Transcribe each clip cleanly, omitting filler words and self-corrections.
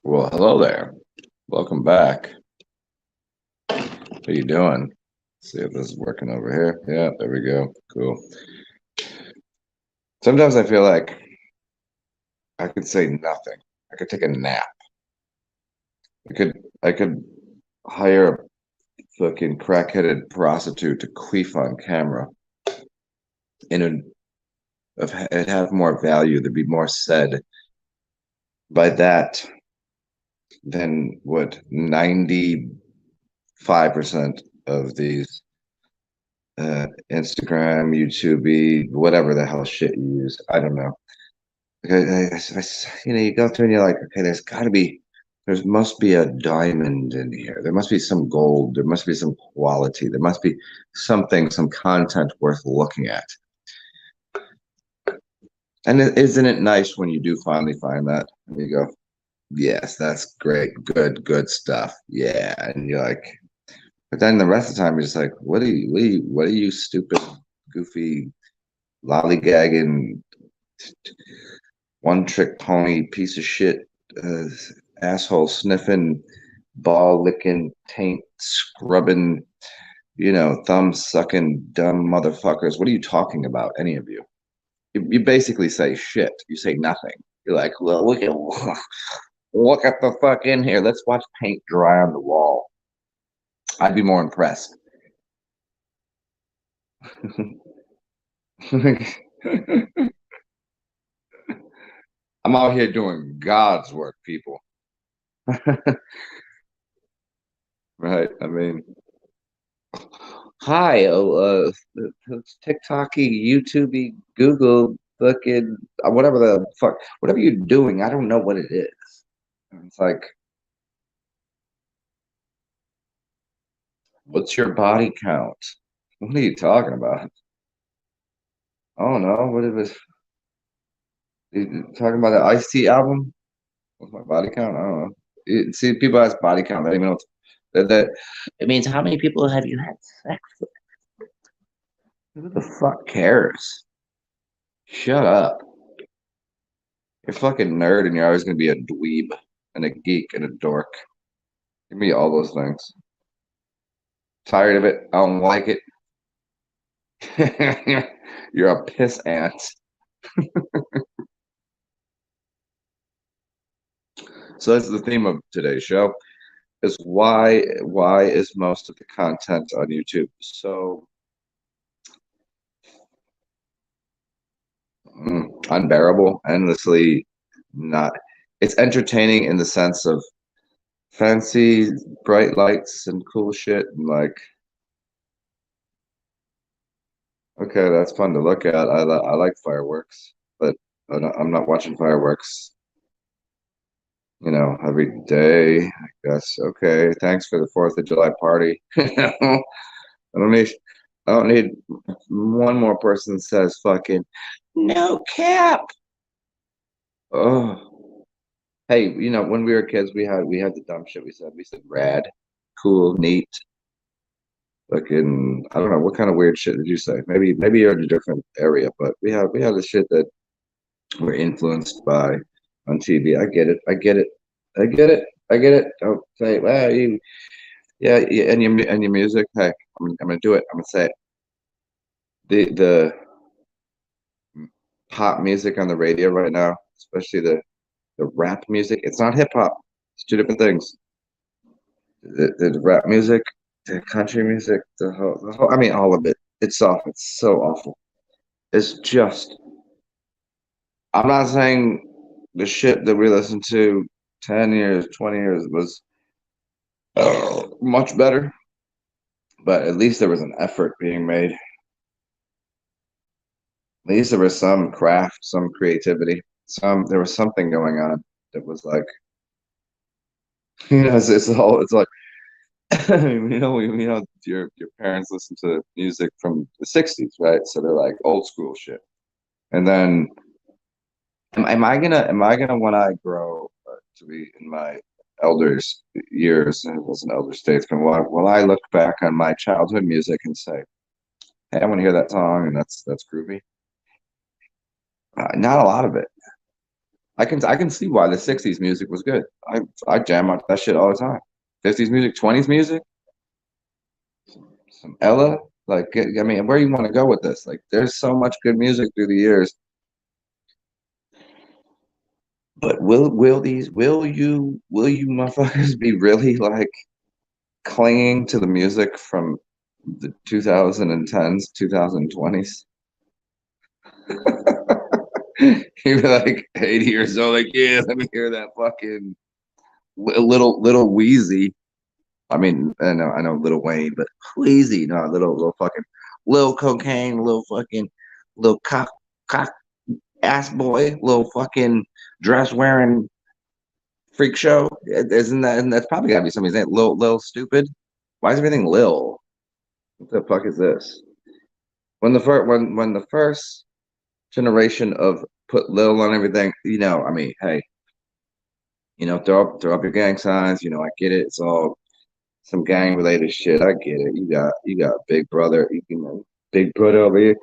Well, hello there. Welcome back. How you doing? See if this is working over here. Yeah, there we go. Cool. Sometimes I feel like I could say nothing. I could take a nap. I could hire a fucking crackheaded prostitute to queef on camera, and it'd have more value. There'd be more said by that than what 95% of these Instagram, YouTube, whatever the hell shit you use. I don't know. You go through and you're like, okay, there must be a diamond in here. There must be some gold. There must be some quality. There must be something, some content worth looking at. And isn't it nice when you do finally find that? And you go, yes, that's great, good stuff. Yeah. And you're like, but then the rest of the time you're just like, what are you stupid, goofy, lollygagging, one trick pony piece of shit, uh, asshole sniffing, ball licking, taint scrubbing, thumb sucking, dumb motherfuckers. What are you talking about, any of you? You basically say shit. You say nothing. You're like, well, look at the fuck in here. Let's watch paint dry on the wall. I'd be more impressed. I'm out here doing God's work, people. Right? I mean, hi, TikToky, YouTubey, Google, fucking whatever the fuck, whatever you're doing, I don't know what it is. It's like, what's your body count? What are you talking about? I don't know. What it was you talking about the Ice-T album? What's my body count? I don't know. See, people ask body count. They don't even know that it means how many people have you had sex with? Who the fuck cares? Shut up. You're a fucking nerd and you're always gonna be a dweeb and a geek and a dork. Give me all those things. Tired of it. I don't like it. You're a piss ant. So that's the theme of today's show is why is most of the content on YouTube so unbearable, endlessly not it's entertaining in the sense of fancy bright lights and cool shit and like okay, that's fun to look at. I like fireworks, but I'm not watching fireworks, every day, I guess. Okay, thanks for the 4th of July party. I don't need I don't need one more person that says fucking no cap. Oh, hey, when we were kids, we had the dumb shit we said rad, cool, neat, fucking I don't know what kind of weird shit did you say? Maybe you're in a different area, but we had the shit that we're influenced by on TV. I get it. I get it. I get it. I get it. Don't say, well, yeah, and your music. Hey, I'm gonna do it. I'm gonna say it. The pop music on the radio right now, especially the rap music. It's not hip hop. It's two different things. The rap music, the country music, I mean, all of it. It's awful. It's so awful. It's just. I'm not saying the shit that we listened to 10 years, 20 years was much better, but at least there was an effort being made. At least there was some craft, some creativity, there was something going on that was like, it's like, your parents listen to music from the 60s, right? So they're like old school shit. And then am I gonna when I grow to be in my elders years and as an elder statesman, will I look back on my childhood music and say, hey, I want to hear that song and that's groovy? Not a lot of it. I can see why the '60s music was good. I jam out that shit all the time. '50s music, '20s music, some Ella. Like, I mean, where you want to go with this? Like, there's so much good music through the years. But will you motherfuckers be really like clinging to the music from the 2010s, 2020s? You're like 80 years old, like, yeah, let me hear that fucking little Wheezy. I mean, I know Little Wayne, but Wheezy, no, little fucking little cocaine, little fucking little cock ass boy, little fucking dress wearing freak show. Isn't that? And that's probably gotta be somebody's name. Lil stupid. Why is everything Lil? What the fuck is this? When the first generation of put Lil on everything, I mean, hey, throw up your gang signs. I get it. It's all some gang related shit. I get it. You got Big Brother, Big Brother over here.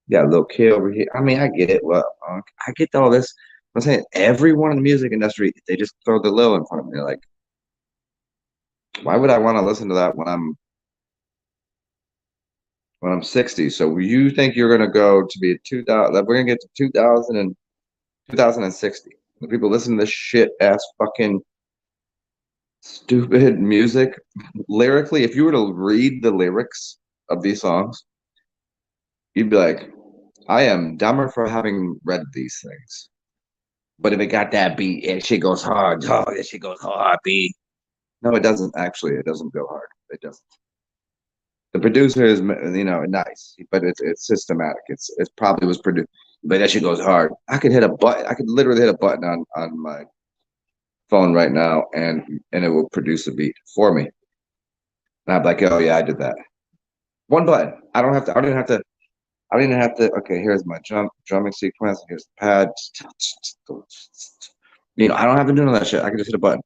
You got Lil Kid over here. I mean, I get it. Well, I get all this. I'm saying everyone in the music industry, they just throw the Lil in front of me. Like, why would I want to listen to that when I'm 60? So you think you're gonna go to be 2000? We're gonna get to 2000 and 2060. The people listen to this shit ass fucking stupid music lyrically. If you were to read the lyrics of these songs, you'd be like, I am dumber for having read these things. But if it got that beat, it shit goes hard. Oh, that shit goes hard, beat. No, it doesn't actually. It doesn't go hard. It doesn't. The producer is, nice, but it's systematic. It probably was produced, but that shit goes hard. I could hit a button. I could literally hit a button on my phone right now, and it will produce a beat for me. And I'm like, oh yeah, I did that. One button. I don't have to. I don't even have to. I don't even have to. Okay, here's my drumming sequence. Here's the pad. I don't have to do none of that shit. I can just hit a button,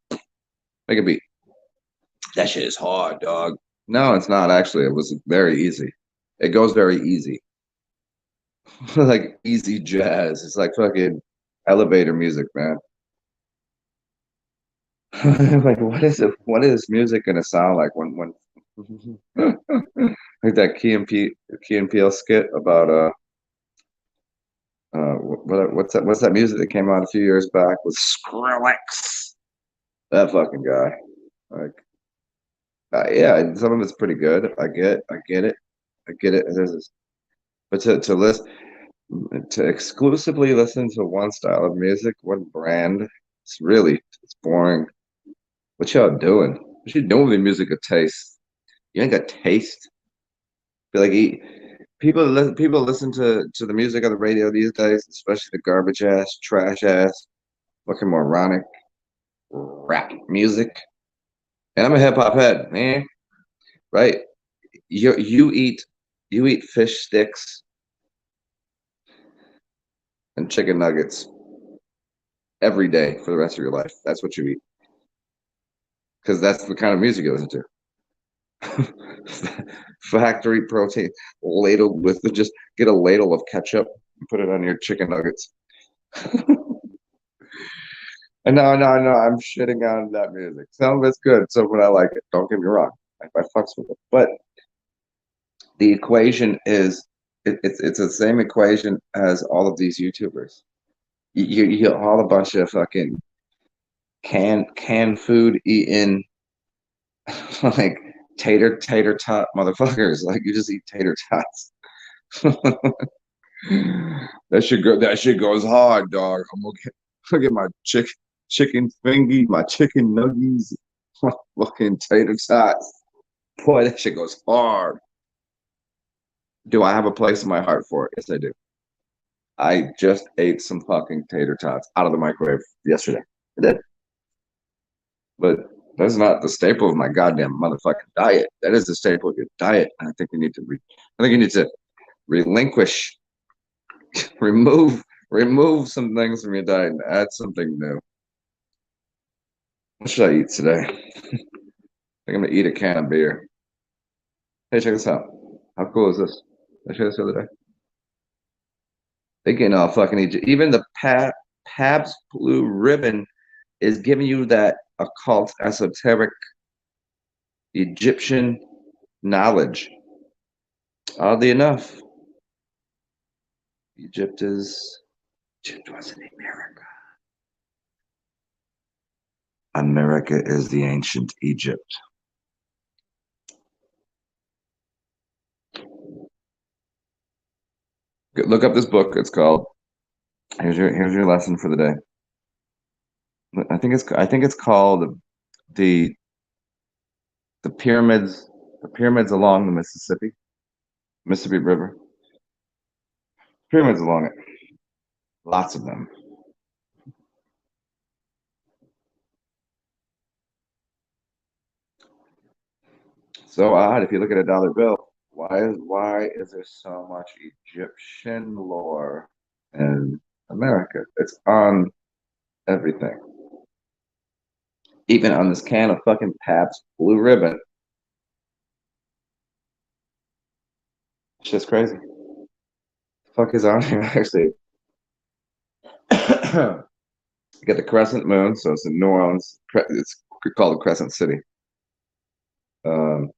make a beat. That shit is hard, dog. No, it's not actually. It was very easy. It goes very easy. Like easy jazz. It's like fucking elevator music, man. Like, what is music gonna sound like when like that Key and Peele skit about what's that music that came out a few years back with Skrillex? That fucking guy. Like, yeah, some of it's pretty good. I get it. But to exclusively listen to one style of music, one brand, it's boring. What y'all doing? What you doing with music of taste? You ain't got taste. Feel like people listen to the music on the radio these days, especially the garbage ass, trash ass, fucking moronic rap music. And I'm a hip hop head, man. Right? You eat fish sticks and chicken nuggets every day for the rest of your life. That's what you eat. Because that's the kind of music you listen to. Factory protein ladled with just get a ladle of ketchup and put it on your chicken nuggets. And no, I'm shitting on that music. Some of it's good, some of it I like it. Don't get me wrong. I fucks with it. But the equation is it's the same equation as all of these YouTubers. You get all a bunch of fucking canned food eating like tater tot motherfuckers. Like, you just eat tater tots. That shit goes hard, dog. I'm gonna get my chicken fingy, my chicken nuggies, my fucking tater tots. Boy, that shit goes hard. Do I have a place in my heart for it? Yes, I do. I just ate some fucking tater tots out of the microwave yesterday. I did. But that's not the staple of my goddamn motherfucking diet. That is the staple of your diet. And I think you need to relinquish, remove some things from your diet and add something new. What should I eat today? I think I'm gonna eat a can of beer. Hey, check this out. How cool is this? Did I show this the other day? They getting all fucking Egypt. Even the Pat. Pabst Blue Ribbon is giving you that occult, esoteric Egyptian knowledge. Oddly enough, Egypt wasn't America. America is the ancient Egypt. Look up this book. It's called. Here's your lesson for the day. I think it's called the the pyramids the pyramids along the Mississippi River. Pyramids along it. Lots of them. So odd if you look at a dollar bill. Why is there so much Egyptian lore in America? It's on everything. Even on this can of fucking Pabst Blue Ribbon. It's just crazy. The fuck is on here actually? You get the crescent moon, so it's in New Orleans. It's called the Crescent City. Um,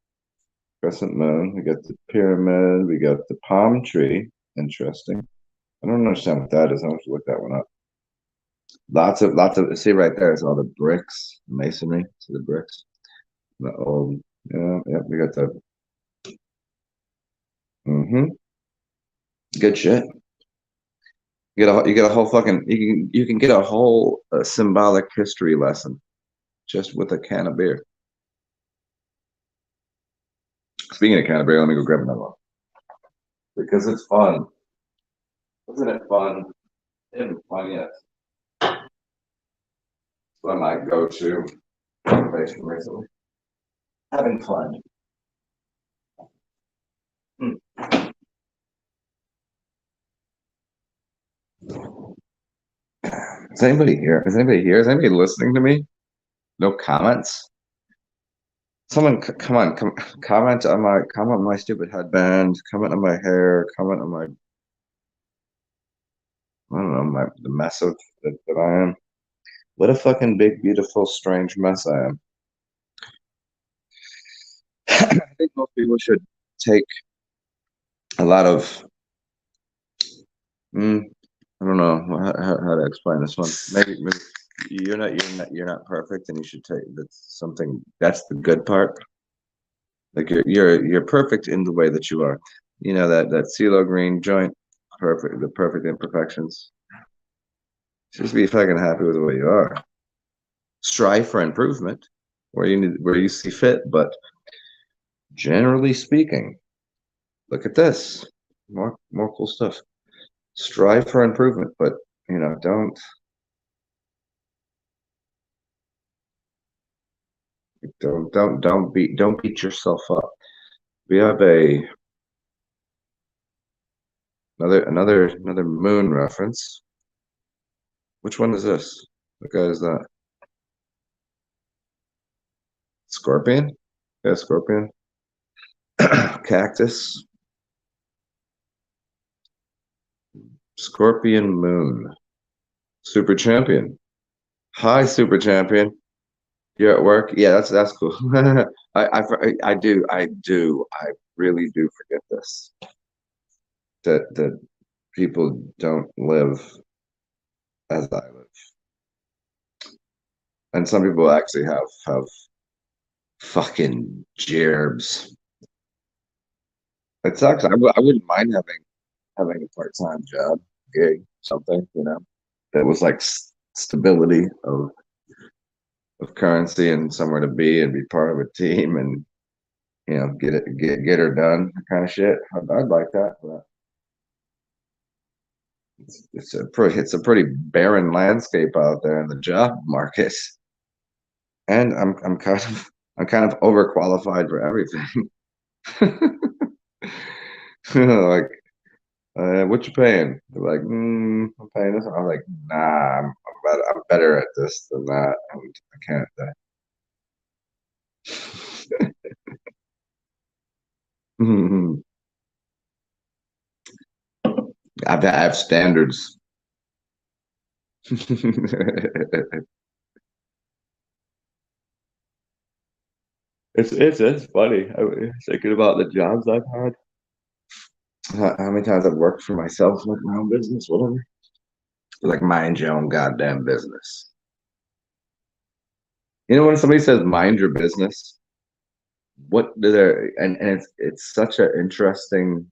Crescent moon. We got the pyramid. We got the palm tree. Interesting. I don't understand what that is. I have to look that one up. Lots of. See right there is all the bricks, masonry. See the bricks. The old. Yeah, yeah. We got the. Mm-hmm. Good shit. You get a whole fucking. You can get a whole symbolic history lesson just with a can of beer. Speaking of can of beer, let me go grab another one because it's fun. Isn't it fun? It's fun, yes. One of my go-to motivation recently. Having fun. Hmm. Is anybody here? Is anybody here? Is anybody listening to me? No comments? Someone, come on, comment on my stupid headband. Comment on my hair. Comment on my, I don't know, the mess that I am. What a fucking big, beautiful, strange mess I am. I think most people should take a lot of. Mm, I don't know how to explain this one. Maybe you're not perfect, and you should take that's something. That's the good part. Like you're perfect in the way that you are. You know that CeeLo Green joint, perfect, the perfect imperfections. Just be fucking happy with the way you are. Strive for improvement where you see fit, but generally speaking, look at this. More cool stuff. Strive for improvement, but don't beat yourself up. We have another moon reference. Which one is this? What guy is that? Scorpion? Yeah, Scorpion. Cactus. Scorpion Moon. Super Champion. Hi, Super Champion. You're at work? Yeah, that's cool. I really do forget this. That people don't live as I live. And some people actually have fucking gerbs. It sucks. I wouldn't mind having a part-time job, gig, something, that was like stability of currency and somewhere to be and be part of a team and get her done kind of shit. I'd like that, but it's a pretty barren landscape out there in the job market, and I'm kind of overqualified for everything. Like, what you paying? They're like, I'm paying this. I'm like, nah, I'm better at this than that. I can't. I have standards. It's funny. I was thinking about the jobs I've had. How many times I've worked for myself, like my own business, whatever. Like mind your own goddamn business. You know when somebody says mind your business, what do they and it's such an interesting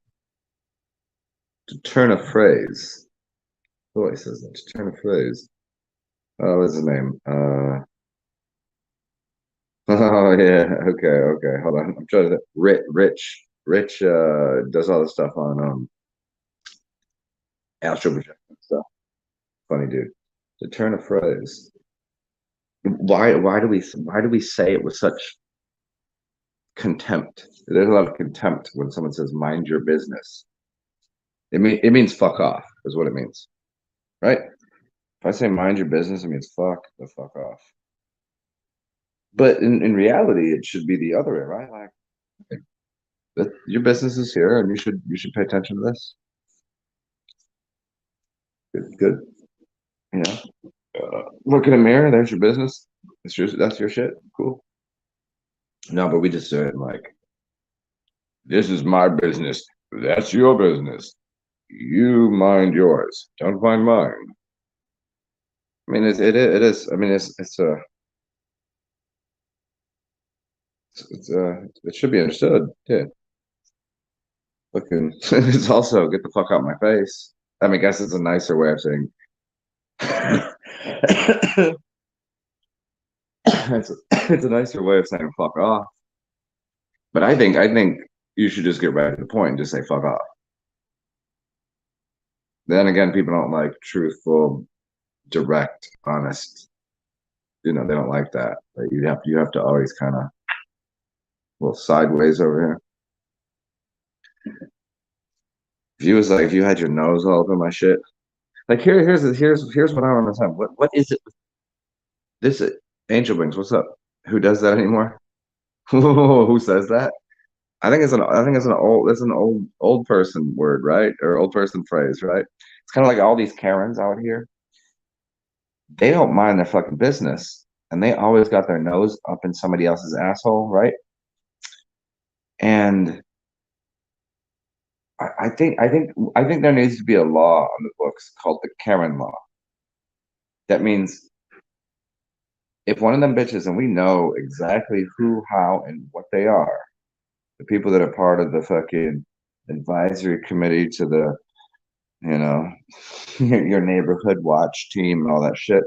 turn of phrase. Oh, he says that turn of phrase. Oh, what's his name? Oh yeah, okay. Hold on. I'm trying to Rich does all the stuff on astral projection stuff. Funny dude. The turn of phrase. Why do we say it with such contempt? There's a lot of contempt when someone says mind your business. It means fuck off, is what it means. Right? If I say mind your business, it means fuck the fuck off. But in reality, it should be the other way, right? Like your business is here and you should pay attention to this. Good. You know, look in a mirror. There's your business. That's your shit. Cool. No, but we just do it like this is my business. That's your business. You mind yours. Don't mind mine. I mean, it is. I mean, it should be understood. Yeah. Looking, it's also get the fuck out of my face. I mean, I guess it's a nicer way of saying it's a nicer way of saying fuck off. But I think you should just get right to the point and just say fuck off. Then again, people don't like truthful, direct, honest. They don't like that. But you have to always kind of little sideways over here. If you had your nose all over my shit. Like here's what I don't understand. What is it? This Angel Wings. What's up? Who does that anymore? Who says that? I think it's an old person word, right? Or old person phrase, right? It's kind of like all these Karens out here. They don't mind their fucking business, and they always got their nose up in somebody else's asshole, right? And I think there needs to be a law on the books called the Karen law. That means if one of them bitches, and we know exactly who, how, and what they are, the people that are part of the fucking advisory committee to the, you know, your neighborhood watch team and all that shit.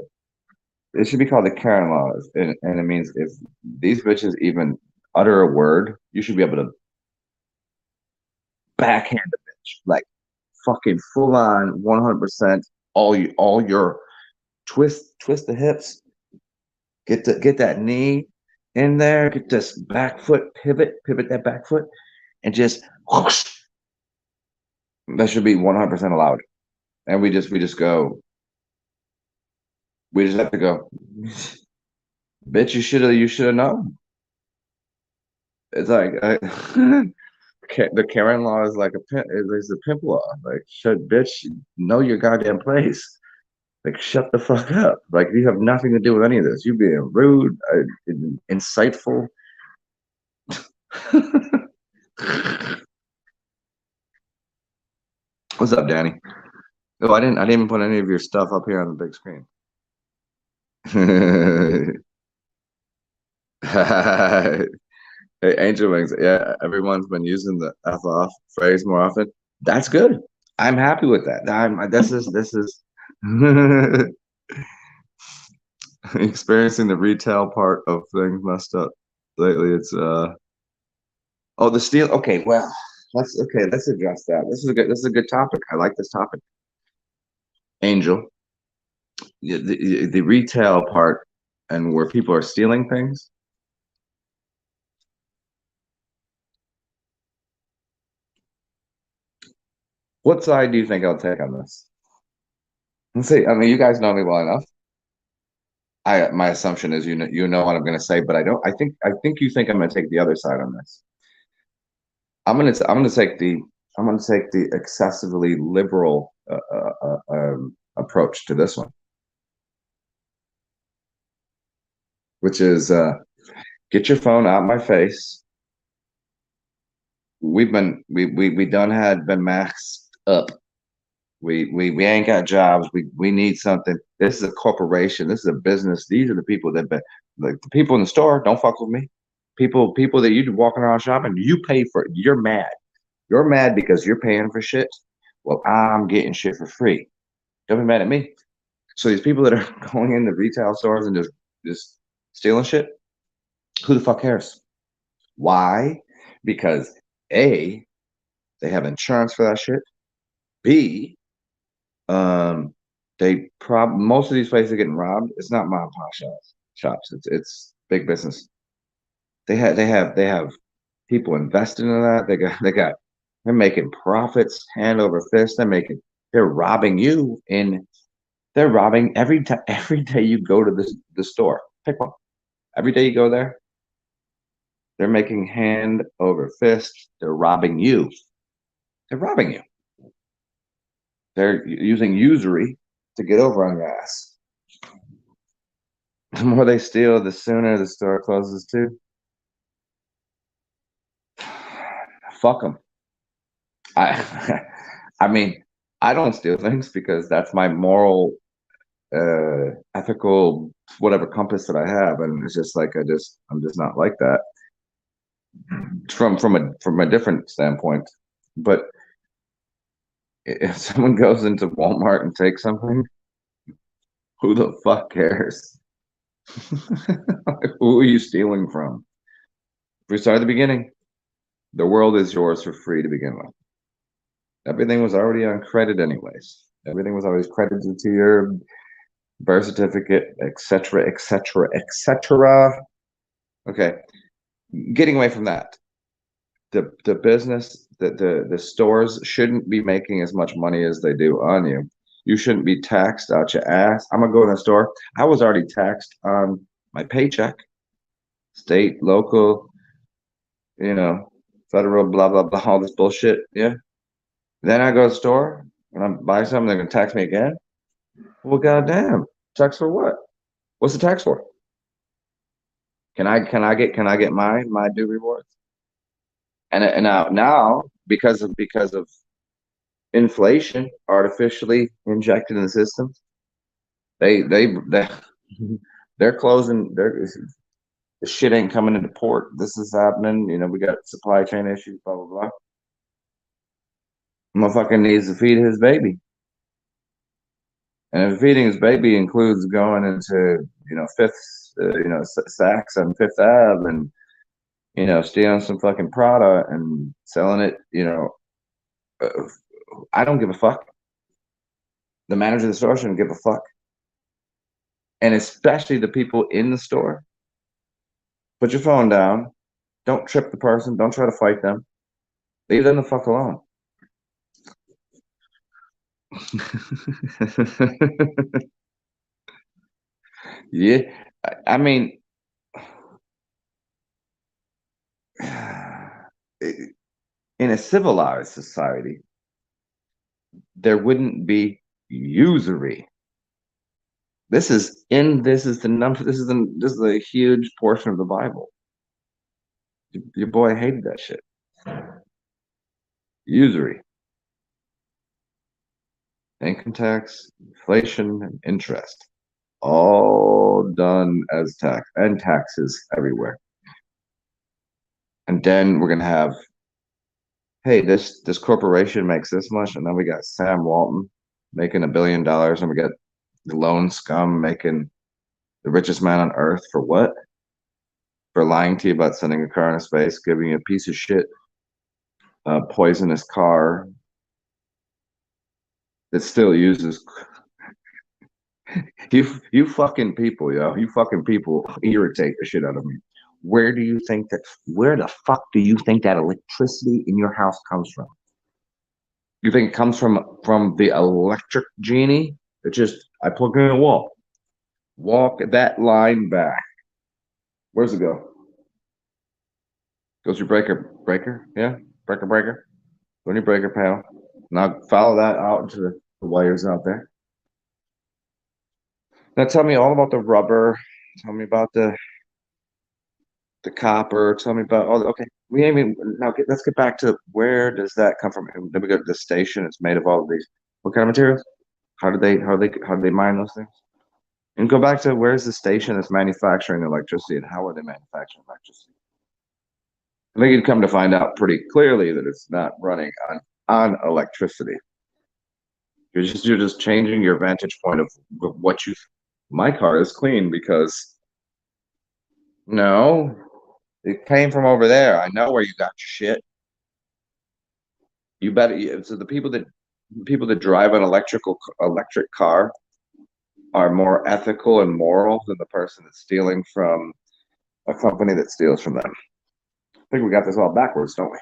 It should be called the Karen laws, and it means if these bitches even utter a word, you should be able to backhand the bitch, like fucking full on 100%. All your twist the hips, get that knee in there, get this back foot pivot that back foot, and just whoosh, that should be 100% allowed. And we just go, we just have to go, bitch, you should have known. It's like the Karen law is like a pimp, is a pimp law. Like, shut, bitch, know your goddamn place. Like, shut the fuck up. Like, you have nothing to do with any of this. You being rude, insightful. What's up, Danny? Oh, I didn't even put any of your stuff up here on the big screen. Hey, Angel Wings. Yeah, everyone's been using the F off phrase more often. That's good. I'm happy with that. This is experiencing the retail part of things messed up lately. It's oh, the steel. Okay, well, let's address that. This is a good topic. I like this topic. Angel, the retail part and where people are stealing things. What side do you think I'll take on this? Let's see. I mean, you guys know me well enough. My assumption is you know what I'm going to say, but I don't. I think you think I'm going to take the other side on this. I'm going to take the excessively liberal approach to this one. which is get your phone out my face. We done had been maxed up. We ain't got jobs. We need something. This is a corporation. This is a business. These are the people that been like the people in the store. Don't fuck with me. People that you walking around shopping. You pay for. You're mad. You're mad because you're paying for shit. Well, I'm getting shit for free. Don't be mad at me. So these people that are going into retail stores and just stealing shit. Who the fuck cares? Why? Because A, they have insurance for that shit. B, um, they most of these places are getting robbed. It's not mom and pop shops. It's big business. They have people investing in that. They're making profits hand over fist. They're robbing you in they're robbing every day you go to the store. Pick one. Every day you go there, they're making hand over fist. They're robbing you. They're robbing you. They're using usury to get over on your ass. The more they steal, the sooner the store closes too. Fuck them. I, I mean, I don't steal things because that's my moral, ethical, whatever compass that I have, and it's just like I'm just not like that from a different standpoint. But if someone goes into Walmart and takes something, who the fuck cares? Who are you stealing from? If we start at the beginning, the world is yours for free to begin with. Everything was already on credit anyways. Everything was always credited to your birth certificate, etc., etc., etc. Okay, getting away from that. The business, the stores shouldn't be making as much money as they do on you. You shouldn't be taxed out your ass. I'm gonna go in the store. I was already taxed on my paycheck, state, local, federal, blah blah blah, all this bullshit. Yeah. Then I go to the store and I buy something, they're gonna tax me again. Well, goddamn, tax for what? What's the tax for? Can I get my due rewards? And now because of inflation artificially injected in the system, they they're closing. The shit ain't coming into port. This is happening. We got supply chain issues. Blah blah blah. Motherfucker needs to feed his baby. And if feeding his baby includes going into, fifth, sacks on Fifth Ave and, stealing some fucking product and selling it, uh, I don't give a fuck. The manager of the store shouldn't give a fuck. And especially the people in the store. Put your phone down. Don't trip the person. Don't try to fight them. Leave them the fuck alone. Yeah. I mean, in a civilized society, there wouldn't be usury. This is a huge portion of the Bible. Your boy hated that shit. Usury, income tax, inflation, and interest, all done as tax and taxes everywhere. And then we're gonna have, hey, this corporation makes this much, and then we got Sam Walton making $1 billion, and we got the lone scum making the richest man on earth for what? For lying to you about sending a car into space, giving you a piece of shit, poisonous car that still uses you fucking people, yo. You fucking people irritate the shit out of me. Where the fuck do you think that electricity in your house comes from? You think it comes from the electric genie? It just I plug it in a wall. Walk that line back. Where's it go? Goes your breaker, yeah, breaker. Go in your breaker panel. Now follow that out into the wires out there. Now tell me all about the rubber. Tell me about the the copper. Tell me about all. Okay, we ain't even now. Let's get back to where does that come from? And then we go to the station. It's made of all of these. What kind of materials? How do they mine those things? And go back to where's the station that's manufacturing electricity and how are they manufacturing electricity? I think you'd come to find out pretty clearly that it's not running on electricity. You're just changing your vantage point of what you. My car is clean because no, it came from over there. I know where you got your shit. You better. So the people that drive an electric car are more ethical and moral than the person that's stealing from a company that steals from them. I think we got this all backwards, don't we?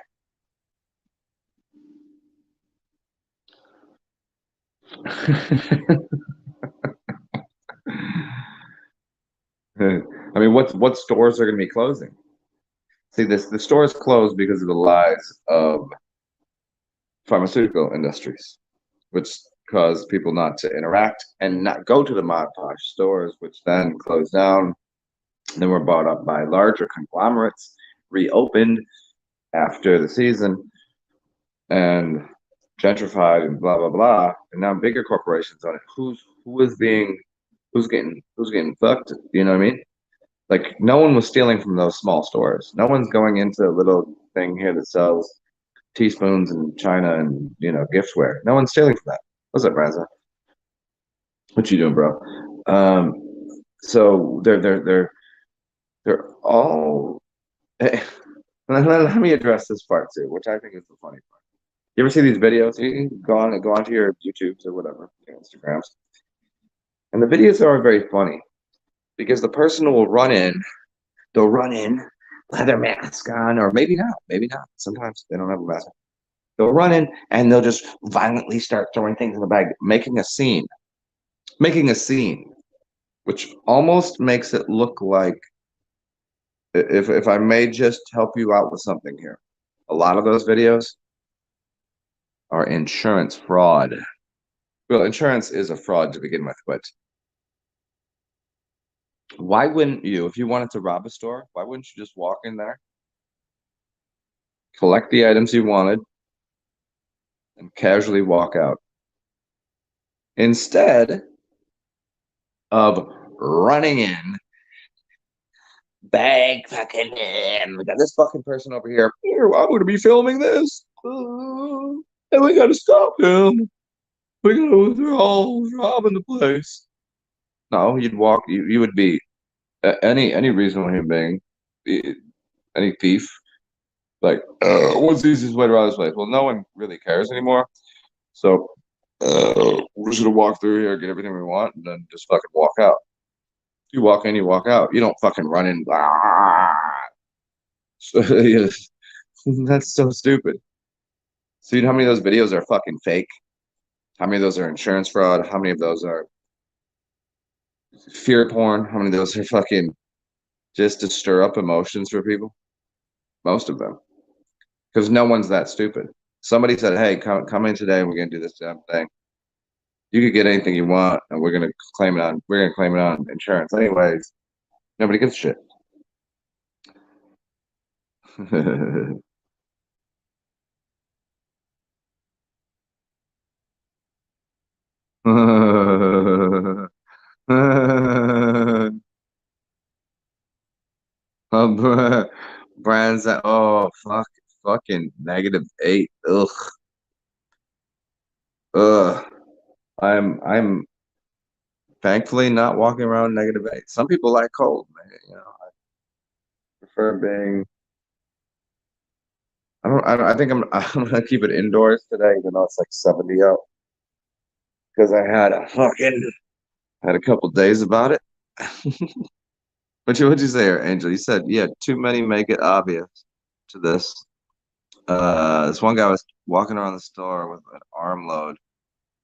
I mean, what stores are going to be closing? See, the stores closed because of the lies of pharmaceutical industries, which cause people not to interact and not go to the Mod Podge stores, which then closed down. Then were bought up by larger conglomerates, reopened after the season, and gentrified and blah blah blah. And now bigger corporations on it. Who's getting fucked? You know what I mean? Like no one was stealing from those small stores. No one's going into a little thing here that sells teaspoons and china and giftware. No one's stealing from that. What's up, Raza? What you doing, bro? So they're all. Let me address this part too, which I think is the funny part. You ever see these videos? You can go onto your YouTubes or whatever, your Instagrams, and the videos are very funny because the person will run in. They'll run in, leather mask on, or maybe not, maybe not. Sometimes they don't have a mask on. They'll run in and they'll just violently start throwing things in the bag, making a scene, which almost makes it look like if I may just help you out with something here. A lot of those videos are insurance fraud. Well, insurance is a fraud to begin with, but why wouldn't you, if you wanted to rob a store, why wouldn't you just walk in there, collect the items you wanted, and casually walk out? Instead of running in, bag fucking in. We got this fucking person over here. Here, I'm going to be filming this. And we got to stop him. They're all robbing the place. No, you'd walk, you would be any reasonable human being, any thief, like, what's the easiest way to rob this place? Well, no one really cares anymore. So we're just gonna walk through here, get everything we want, and then just fucking walk out. You walk in, you walk out. You don't fucking run in. So, yeah, that's so stupid. So you know how many of those videos are fucking fake? How many of those are insurance fraud? How many of those are fear porn? How many of those are fucking just to stir up emotions for people? Most of them. Because no one's that stupid. Somebody said, hey, come in today, we're gonna do this damn thing. You could get anything you want, and we're gonna claim it on insurance. Anyways, nobody gives a shit. Brands that fucking -8. Ugh. Ugh. I'm thankfully not walking around -8. Some people like cold, man. I prefer being. I think I'm gonna keep it indoors today, even though it's like 70 out. Because I had a couple days about it. What'd you say, Angel? You said, yeah, too many make it obvious to this. This one guy was walking around the store with an armload.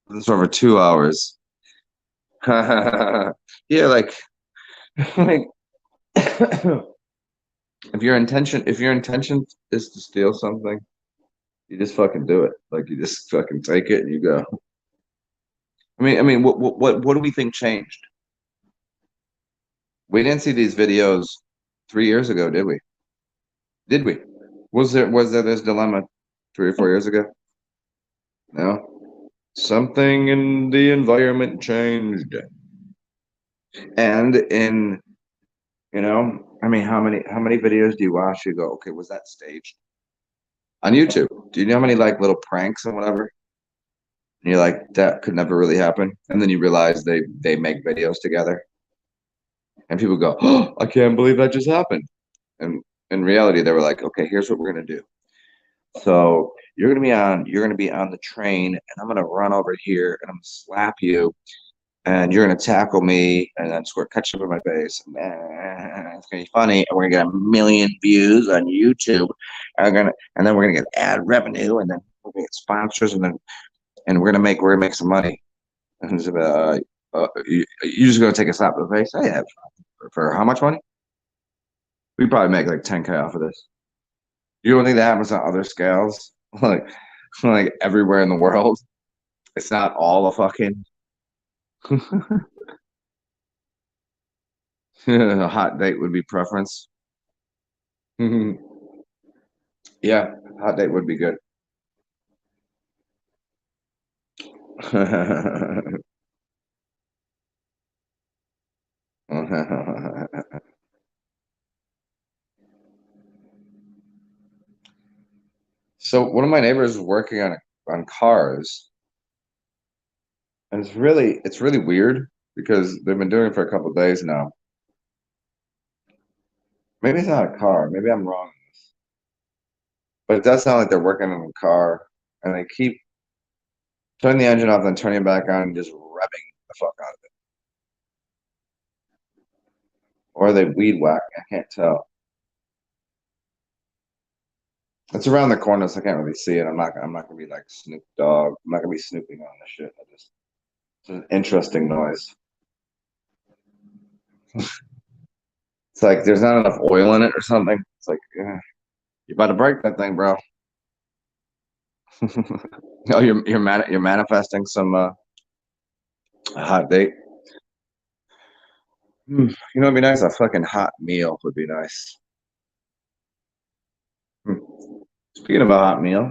This for over 2 hours. Yeah, like if your intention is to steal something, you just fucking do it. Like you just fucking take it and you go. I mean, what do we think changed? We didn't see these videos 3 years ago, did we? Did we? Was there this dilemma 3 or 4 years ago? No. Something in the environment changed. And I mean, how many videos do you watch? You go, okay, was that staged? On YouTube. Do you know how many like little pranks and whatever? And you're like, that could never really happen. And then you realize they make videos together. And people go, oh, I can't believe that just happened. And in reality, they were like, okay, here's what we're gonna do. So you're gonna be on the train, and I'm gonna run over here and I'm gonna slap you, and you're gonna tackle me, and then squirt ketchup in my face. And it's gonna be funny, and we're gonna get 1 million views on YouTube. And then we're gonna get ad revenue, and then we're gonna get sponsors, and we're gonna make some money. And it's you're just gonna take a slap in the face. Hey, yeah, for how much money? We probably make like 10K off of this. You don't think that happens on other scales? Like everywhere in the world? It's not all a fucking a hot date would be preference. Yeah, hot date would be good. So one of my neighbors is working on cars, and it's really weird because they've been doing it for a couple of days now. Maybe it's not a car. Maybe I'm wrong. But it does sound like they're working on a car, and they keep turning the engine off, then turning it back on, and just revving the fuck out of it. Or they weed whack. I can't tell. It's around the corner, so I can't really see it. I'm not gonna be like Snoop Dogg. I'm not gonna be snooping on this shit. It's an interesting noise. It's like there's not enough oil in it or something. It's like you're about to break that thing, bro. Oh, you're manifesting some a hot date. It'd be nice. A fucking hot meal would be nice. Hmm. Speaking of a hot meal,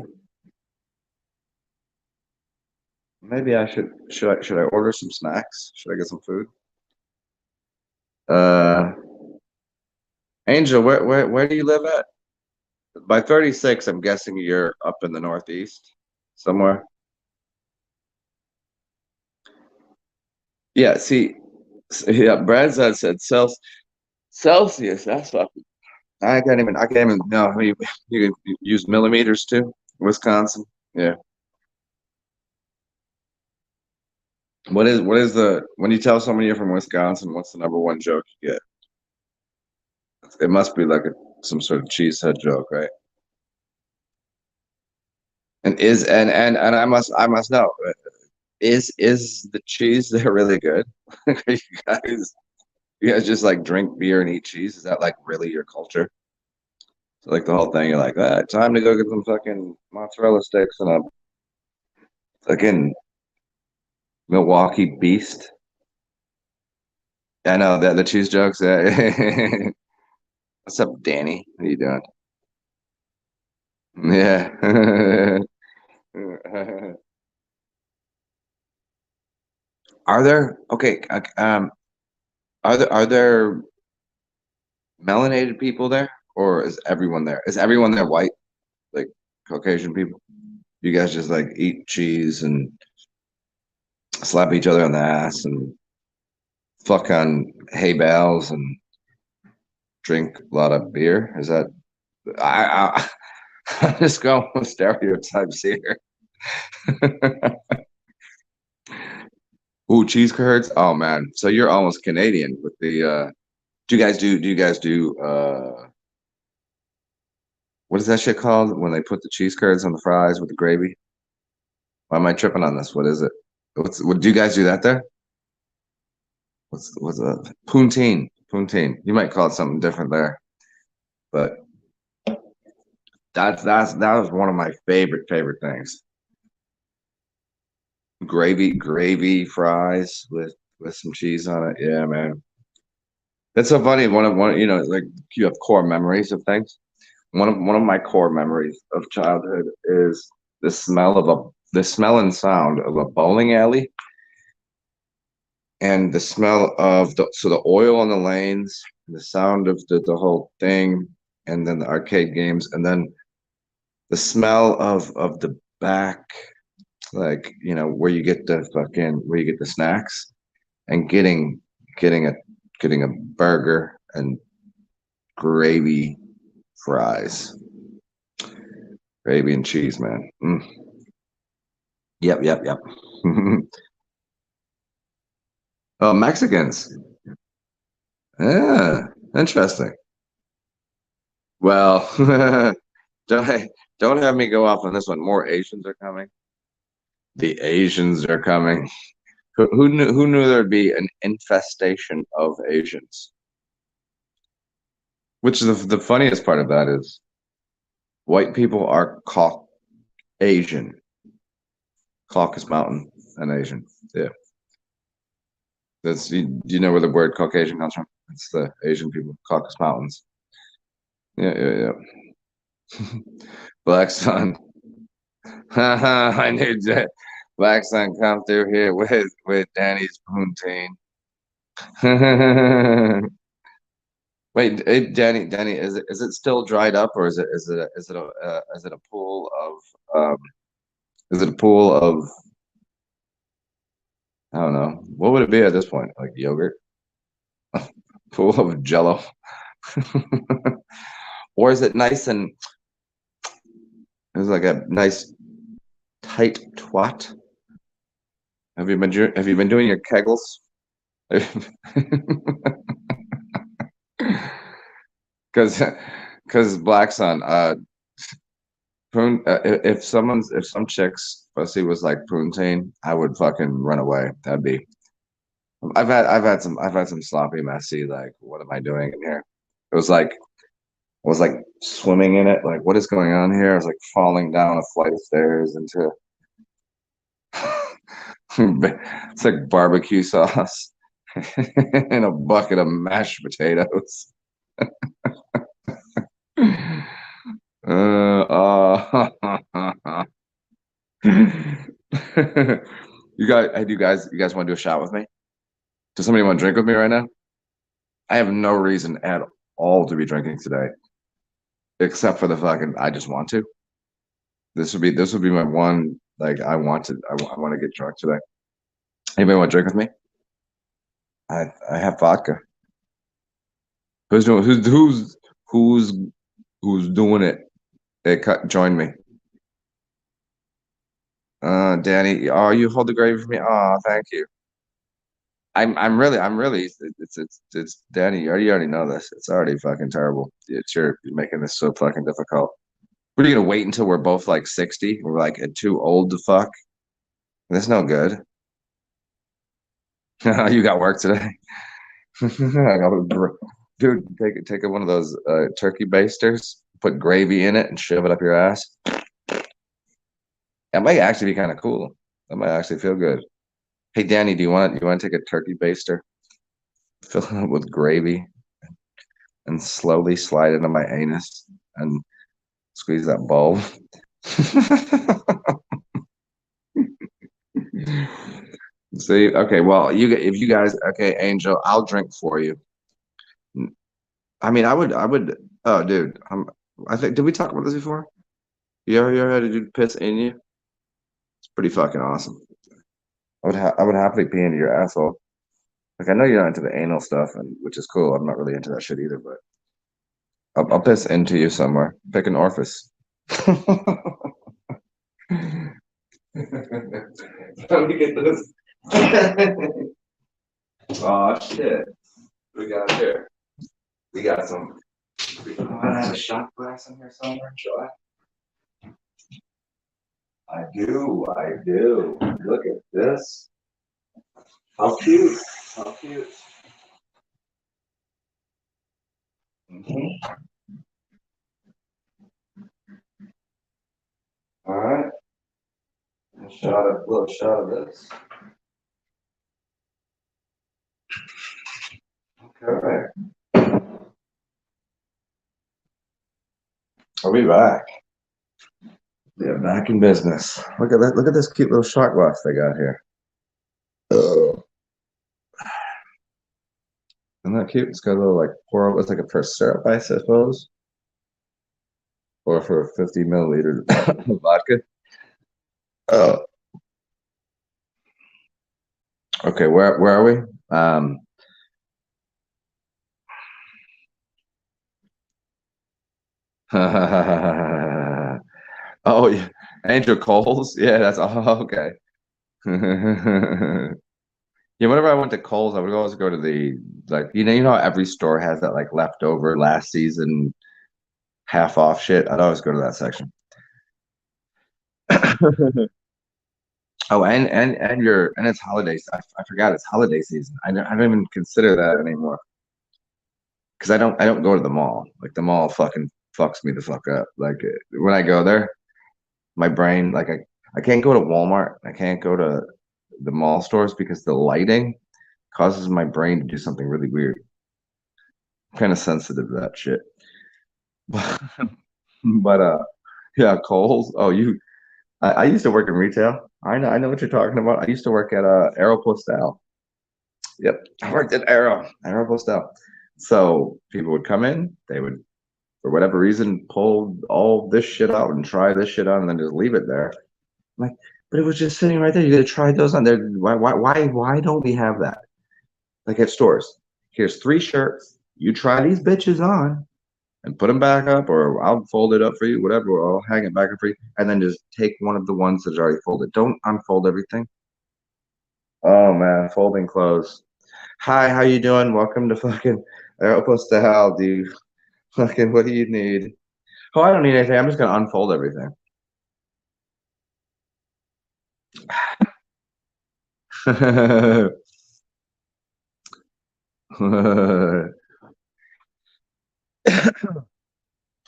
maybe I should I order some snacks? Should I get some food? Uh, Angel, where do you live at? By 36, I'm guessing you're up in the Northeast somewhere. Yeah, see, yeah, Brad said Celsius. That's fucking. I can't even know. You can use millimeters too. Wisconsin. Yeah. What is the when you tell someone you're from Wisconsin, what's the number one joke you get? It must be like some sort of cheesehead joke, right? And I must know. Is the cheese there really good? Are you guys just like drink beer and eat cheese? Is that like really your culture? So like the whole thing, you're like, time to go get some fucking mozzarella sticks and a fucking Milwaukee Beast. I know that the cheese jokes. What's up, Danny? How you doing? Yeah. Are there okay? Are there melanated people there, or is everyone there? Is everyone there white, like Caucasian people? You guys just like eat cheese and slap each other on the ass and fuck on hay bales and drink a lot of beer. Is that I I'm just going with stereotypes here. Ooh, cheese curds. Oh man, so you're almost Canadian with the. Do you guys do what is that shit called when they put the cheese curds on the fries with the gravy? Why am I tripping on this? What is it? What do you guys do that there? What's poutine? Poutine. You might call it something different there, but that was one of my favorite things. Gravy fries with some cheese on it. Yeah, man. That's so funny. One, like you have core memories of things. one of my core memories of childhood is the smell and sound of a bowling alley, and the smell of the oil on the lanes, the sound of the whole thing, and then the arcade games, and then the smell of the back, like where you get the snacks, and getting a getting a burger and gravy fries, gravy and cheese, man. Mm. Yep, yep, yep. Oh, Mexicans. Yeah, interesting. Well, don't don't have me go off on this one. More Asians are coming. The Asians are coming. Who knew there'd be an infestation of Asians? Which is the funniest part of that is white people are Asian, Caucasus Mountain, and Asian. Yeah, do you know where the word Caucasian comes from? It's the Asian people, Caucasus Mountains. Yeah, yeah, yeah. Black Sun. I knew that. Black Sun come through here with Danny's Poontine. Wait, hey, Danny, is it still dried up, or is it a pool of is it a pool of, I don't know, what would it be at this point? Like yogurt? Pool of Jello? Or is it nice and it's like a nice tight twat? Have you been doing your kegels? Because Black Sun, if some chick's pussy was like poontang, I would fucking run away. That'd be. I've had some sloppy, messy. Like, what am I doing in here? It was like I was like swimming in it. Like, what is going on here? I was like falling down a flight of stairs into. It's like barbecue sauce in a bucket of mashed potatoes. You guys want to do a shot with me? Does somebody want to drink with me right now? I have no reason at all to be drinking today, except for the fucking I just want to. This would be my one. Like I want to get drunk today. Anybody want to drink with me? I have vodka. Who's doing who's who's doing it? Hey, join me. Danny. Oh, you hold the gravy for me. Oh, thank you. I'm really it's Danny, you already know this. It's already fucking terrible. You're making this so fucking difficult. What are you gonna wait until we're both like 60? We're like too old to fuck. That's no good. You got work today. Dude, take one of those turkey basters, put gravy in it, and shove it up your ass. That might actually be kind of cool. That might actually feel good. Hey Danny, do you want to take a turkey baster, fill it up with gravy, and slowly slide it into my anus and squeeze that bulb? See, okay, well, if you guys, okay, Angel, I'll drink for you. I mean, I would. Oh, dude, I think did we talk about this before? You ever had to do piss in you? It's pretty fucking awesome. I would happily pee into your asshole. Like I know you're not into the anal stuff, and which is cool. I'm not really into that shit either, but I'll piss into you somewhere. Pick an orifice. Let me get this. Oh shit. We got here. We got some. I have a shot glass in here somewhere. Shall I do. I do. Look at this. How cute. How cute. Mhm. All right. Little shot of this. Okay. Are we back? Yeah, back in business. Look at that. Look at this cute little shot glass they got here. Oh, isn't that cute? It's got a little like pour. It's like a for syrup, I suppose, or for 50 milliliters of vodka. Oh, okay. Where are we? Oh, yeah. Angel Coles. Yeah, that's okay. Yeah, whenever I went to Kohl's, I would always go to the like you know how every store has that like leftover last season half off shit. I'd always go to that section. Oh, and it's holidays. I forgot it's holiday season. I don't even consider that anymore because I don't go to the mall. Like the mall fucking fucks me the fuck up. Like when I go there, my brain like I can't go to Walmart. I can't go to the mall stores because the lighting causes my brain to do something really weird. I'm kind of sensitive to that shit. But yeah, Kohl's. Oh, I used to work in retail. I know what you're talking about. I used to work at Aeropostale. Yep, I worked at Aeropostale. So people would come in, they would, for whatever reason, pull all this shit out and try this shit on, and then just leave it there. I'm like, but it was just sitting right there. You could have tried those on there. Why don't we have that? Like at stores. Here's three shirts. You try these bitches on and put them back up, or I'll fold it up for you, whatever, or I'll hang it back up for you, and then just take one of the ones that's already folded. Don't unfold everything. Oh man, folding clothes. Hi, how you doing? Welcome to fucking Aeropostale. Do you fucking what do you need? Oh, I don't need anything. I'm just gonna unfold everything.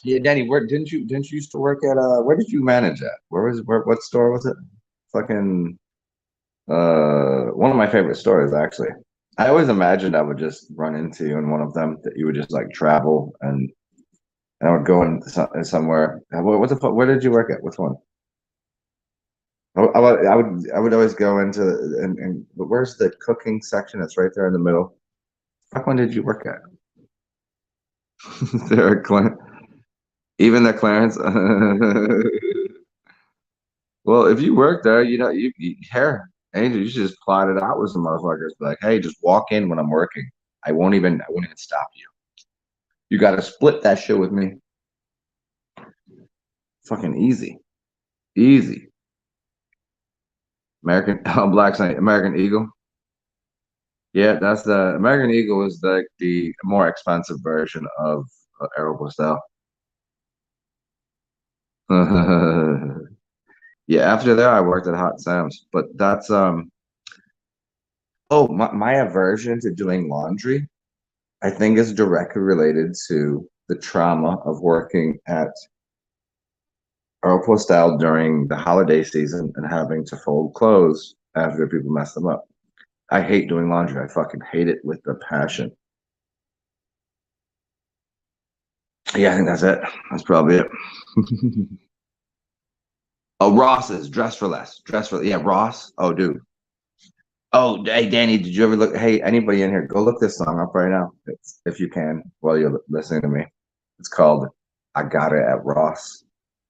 Yeah, Danny, where didn't you used to work at where did you manage at? Where what store was it? Fucking one of my favorite stores actually. I always imagined I would just run into you in one of them that you would just like travel and I would go in somewhere. What the fuck? Where did you work at? Which one? I would always go into and but where's the cooking section? It's right there in the middle. Fuck, one did you work at? There, even the Clarence. Well, if you work there, you know you here, Angel, you should just plot it out with some motherfuckers. Be like, hey, just walk in when I'm working. I won't even stop you. You got to split that shit with me. Fucking easy, easy. American Black Saint, American Eagle. Yeah, that's the American Eagle is like the more expensive version of Aeropostale. Yeah, after that I worked at Hot Sam's, but that's oh my aversion to doing laundry, I think is directly related to the trauma of working at Aeropostale during the holiday season and having to fold clothes after people mess them up. I hate doing laundry. I fucking hate it with a passion. Yeah, I think that's it. That's probably it. Oh, Ross's Dress for Less. Dress for yeah, Ross. Oh, dude. Oh, hey, Danny, did you ever look? Hey, anybody in here, go look this song up right now, if you can, while you're listening to me. It's called "I Got It at Ross."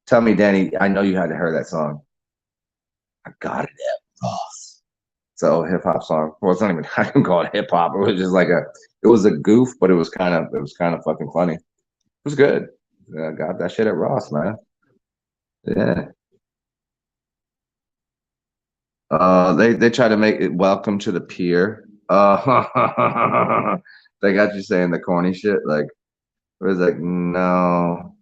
Tell me, Danny, I know you had to hear that song. I got it at Ross. So hip hop song. Well, it's not even I can call it hip hop. It was just like it was a goof, but it was kind of fucking funny. It was good. I got that shit at Ross, man. Yeah. They try to make it welcome to the pier. They got you saying the corny shit. Like it was like, no,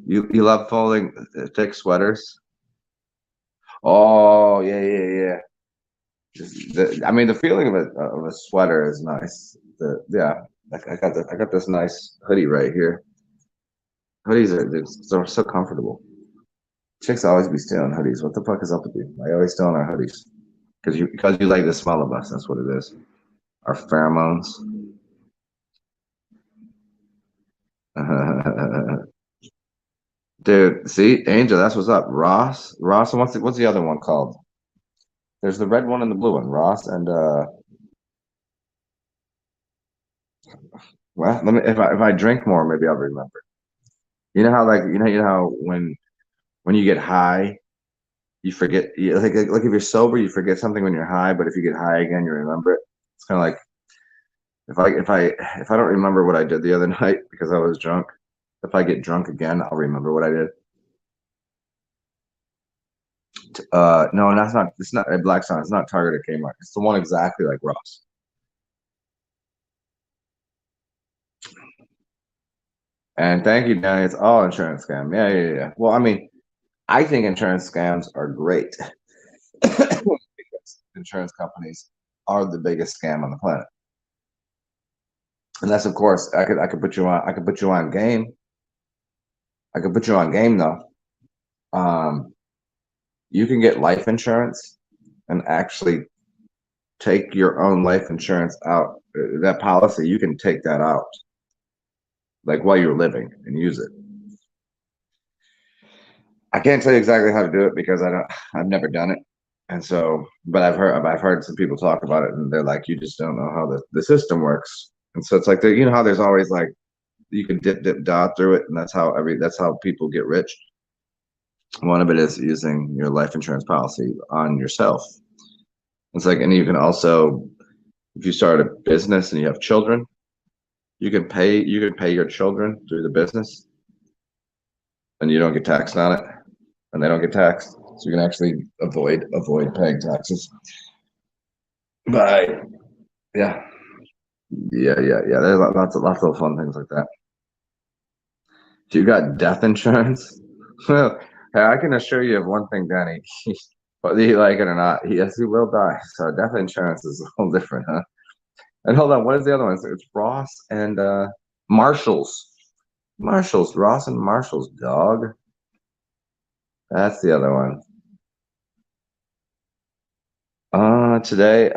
you love folding thick sweaters. Oh yeah, yeah, yeah. I mean, the feeling of a sweater is nice. Yeah, I got this nice hoodie right here. Hoodies they're so comfortable. Chicks always be stealing hoodies. What the fuck is up with you? Why always stealing our hoodies? Because you like the smell of us. That's what it is. Our pheromones. Dude, see, Angel, that's what's up. Ross, and what's the other one called? There's the red one and the blue one. Ross and well, let me if I drink more, maybe I'll remember. You know how when you get high, you forget. Like if you're sober, you forget something when you're high, but if you get high again, you remember it. It's kind of like if I don't remember what I did the other night because I was drunk, if I get drunk again, I'll remember what I did. No, that's not. It's not a Black Sun. It's not Target or Kmart. It's the one exactly like Ross. And thank you, Danny. It's all insurance scam. Yeah, yeah, yeah. Well, I mean, I think insurance scams are great because insurance companies are the biggest scam on the planet. Unless, of course, I could put you on. I could put you on game. I could put you on game though. Um, you can get life insurance and actually take your own life insurance out. That policy, you can take that out like while you're living and use it. I can't tell you exactly how to do it because I've never done it. And so, but I've heard some people talk about it and they're like, you just don't know how the system works. And so it's like, you know how there's always like, you can dip, dot through it. And that's how people get rich. One of it is using your life insurance policy on yourself. It's like, and you can also, if you start a business and you have children, you can pay your children through the business and you don't get taxed on it and they don't get taxed. So you can actually avoid paying taxes. But yeah, yeah. There's lots of fun things like that. So you got death insurance? Well, hey, I can assure you of one thing, Danny. Whether you like it or not, he will die. So death insurance is a little different, huh? And hold on, what is the other one? So it's Ross and Marshalls. Marshalls, Ross and Marshalls, dog. That's the other one. Today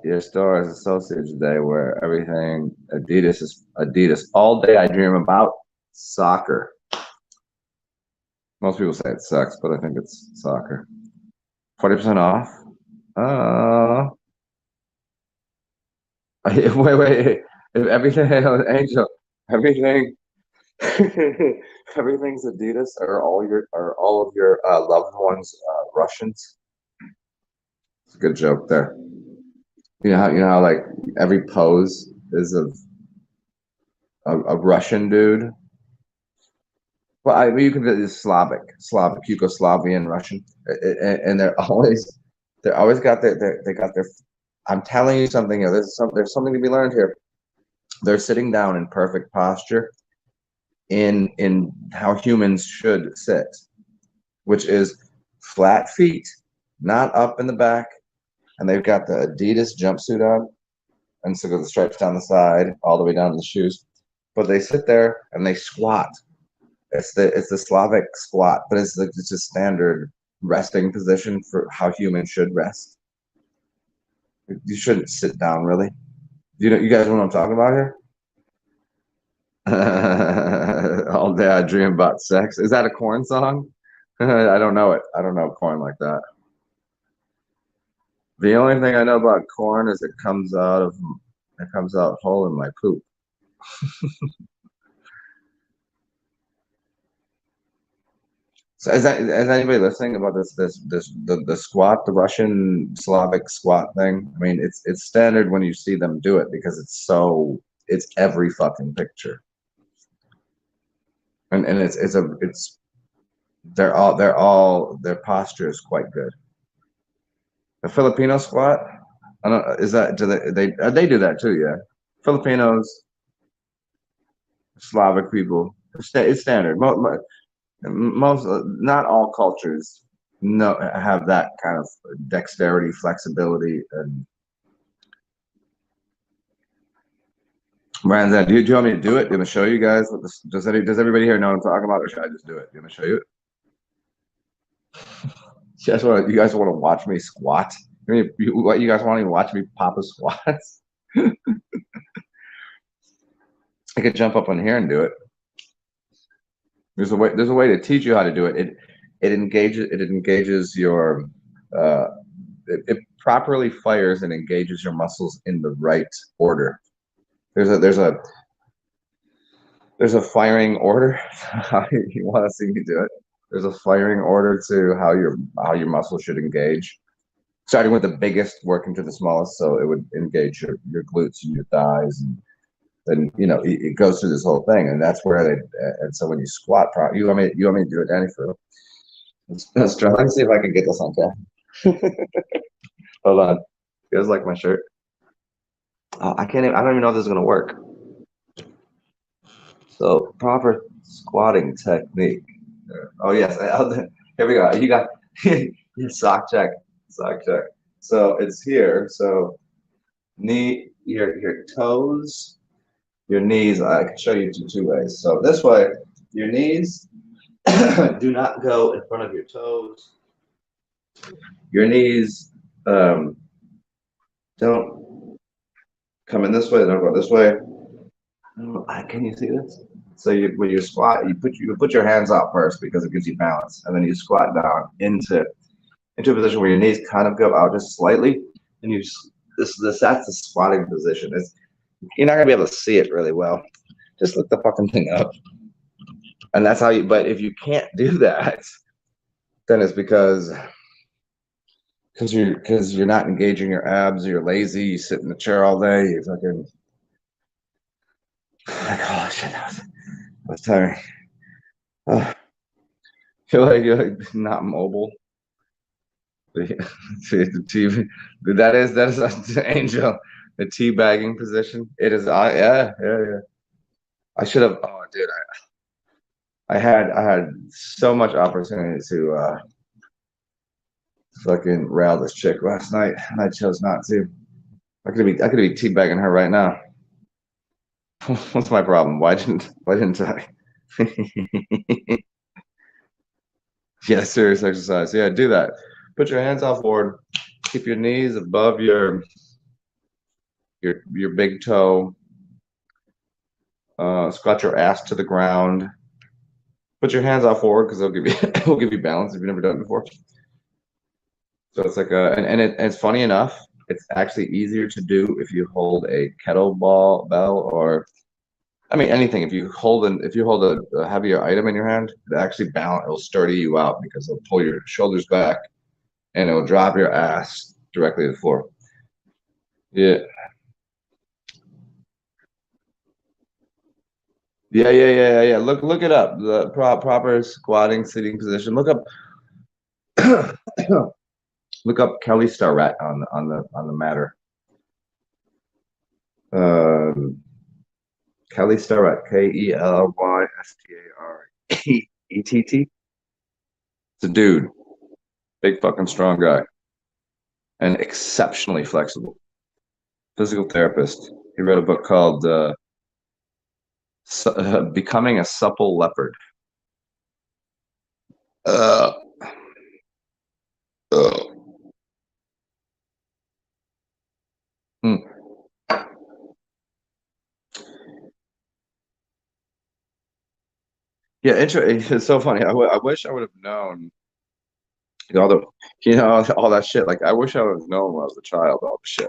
your store is Associates Day where everything Adidas is Adidas. All day I dream about soccer. Most people say it sucks, but I think it's soccer. 40% off? Uh, wait. If everything, Angel, everything, everything's Adidas. Are all of your loved ones Russians? It's a good joke there. You know how like every pose is of a Russian dude. Well, you can do Slavic, Yugoslavian, Russian, and they're always got they got their. I'm telling you something here. There's something to be learned here. They're sitting down in perfect posture in how humans should sit, which is flat feet, not up in the back, and they've got the Adidas jumpsuit on, and so the stripes down the side, all the way down to the shoes. But they sit there and they squat. It's the Slavic squat, but it's a standard resting position for how humans should rest. You shouldn't sit down, really. You guys know what I'm talking about here? All day I dream about sex. Is that a corn song? I don't know it. I don't know corn like that. The only thing I know about corn is it comes out whole in my poop. So is anybody listening about the squat, the Russian Slavic squat thing? I mean, it's standard when you see them do it because it's every fucking picture. And it's they're all their posture is quite good. The Filipino squat, I don't is that do they do that too, yeah. Filipinos, Slavic people, it's standard. Most not all cultures no have that kind of dexterity, flexibility, and Brandon, do you want me to do it? Do you want to show you guys what this does everybody here know what I'm talking about, or should I just do it? Do you want me to show you it? You guys want to watch me squat? I mean, what you guys want to watch me pop a squats? I could jump up on here and do it. There's a way to teach you how to do it. It engages your uh it properly fires and engages your muscles in the right order. There's a firing order. How you want to see me do it? There's a firing order to how your muscles should engage. Starting with the biggest, working to the smallest, so it would engage your glutes and your thighs, and then it goes through this whole thing, and that's where they. And so when you squat, you want me to do it, Danny? For let's try. Let me see if I can get this on camera. Hold on. You guys like my shirt? I can't. I don't even know if this is gonna work. So proper squatting technique. Oh yes. Here we go. You got sock check. Sock check. So it's here. So your toes, your knees. I can show you two ways. So this way, your knees do not go in front of your toes. Your knees don't come in this way. They don't go this way. Can you see this? So when you squat, you put your hands out first because it gives you balance, and then you squat down into a position where your knees kind of go out just slightly, and that's the squatting position. You're not gonna be able to see it really well. Just look the fucking thing up, and that's how you. But if you can't do that, then it's because you're not engaging your abs. You're lazy. You sit in the chair all day. You fucking like, oh shit, that was tiring. You're like not mobile. That is Angel. The teabagging position. It is. Yeah. I should have. Oh, dude, I had so much opportunity to fucking rail this chick last night, and I chose not to. I could be teabagging her right now. What's my problem? Why didn't I? Yeah, serious exercise. Yeah, do that. Put your hands off forward. Keep your knees above your big toe. Squat your ass to the ground. Put your hands out forward because they'll give you will give you balance if you've never done it before. So it's like it's funny enough, it's actually easier to do if you hold a kettlebell or I mean anything. If you hold a heavier item in your hand, it'll sturdy you out because it'll pull your shoulders back and it'll drop your ass directly to the floor. Yeah. Yeah. Look it up. The proper squatting sitting position. Look up look up Kelly Starrett on the matter. Um, Kelly Starrett, KELLYSTARETT. It's a dude, big fucking strong guy, and exceptionally flexible. Physical therapist. He wrote a book called "Becoming a Supple Leopard." Uh, uh, hmm. Yeah, it's so funny. I wish I would have known all the, all that shit. Like, I wish I would have known when I was a child, all the shit.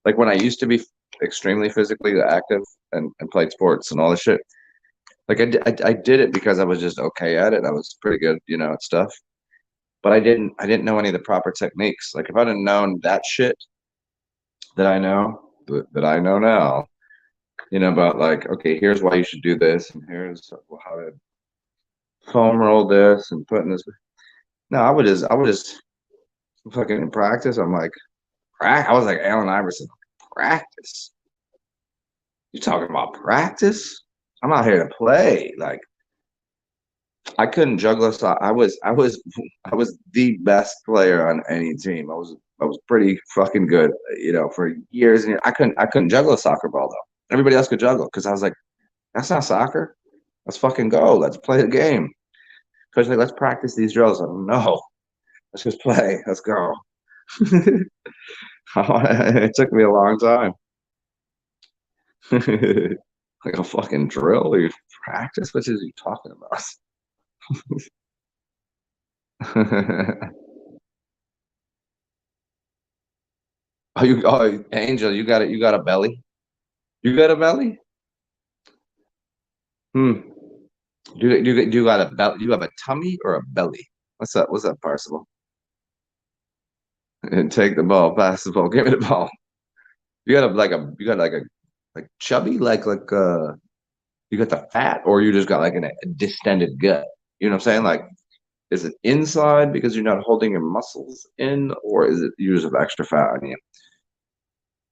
Like when I used to be extremely physically active and played sports and all this shit. Like I did it because I was just okay at it. I was pretty good, at stuff. But I didn't know any of the proper techniques. Like if I'd have known that shit that I know now, about like, okay, here's why you should do this, and here's how to foam roll this and putting this. No, I would just fucking in practice. I'm like, I was like Allen Iverson, practice. You talking about practice? I'm out here to play. Like I couldn't juggle a sock. I was the best player on any team. I was pretty fucking good, for years and years. I couldn't juggle a soccer ball though. Everybody else could juggle because I was like, that's not soccer. Let's fucking go. Let's play the game. Coach like, let's practice these drills. I'm like, no, let's just play. Let's go. It took me a long time. Like a fucking drill? You practice? What is you talking about? Angel, you got it. You got a belly. You got a belly. Hmm. Do you got a belly? You have a tummy or a belly? What's up? What's up, Parsival? And take the ball, pass the ball, give me the ball. You got like chubby, you got the fat, or you just got like a distended gut. You know what I'm saying? Like, is it inside because you're not holding your muscles in, or is it you just have extra fat on you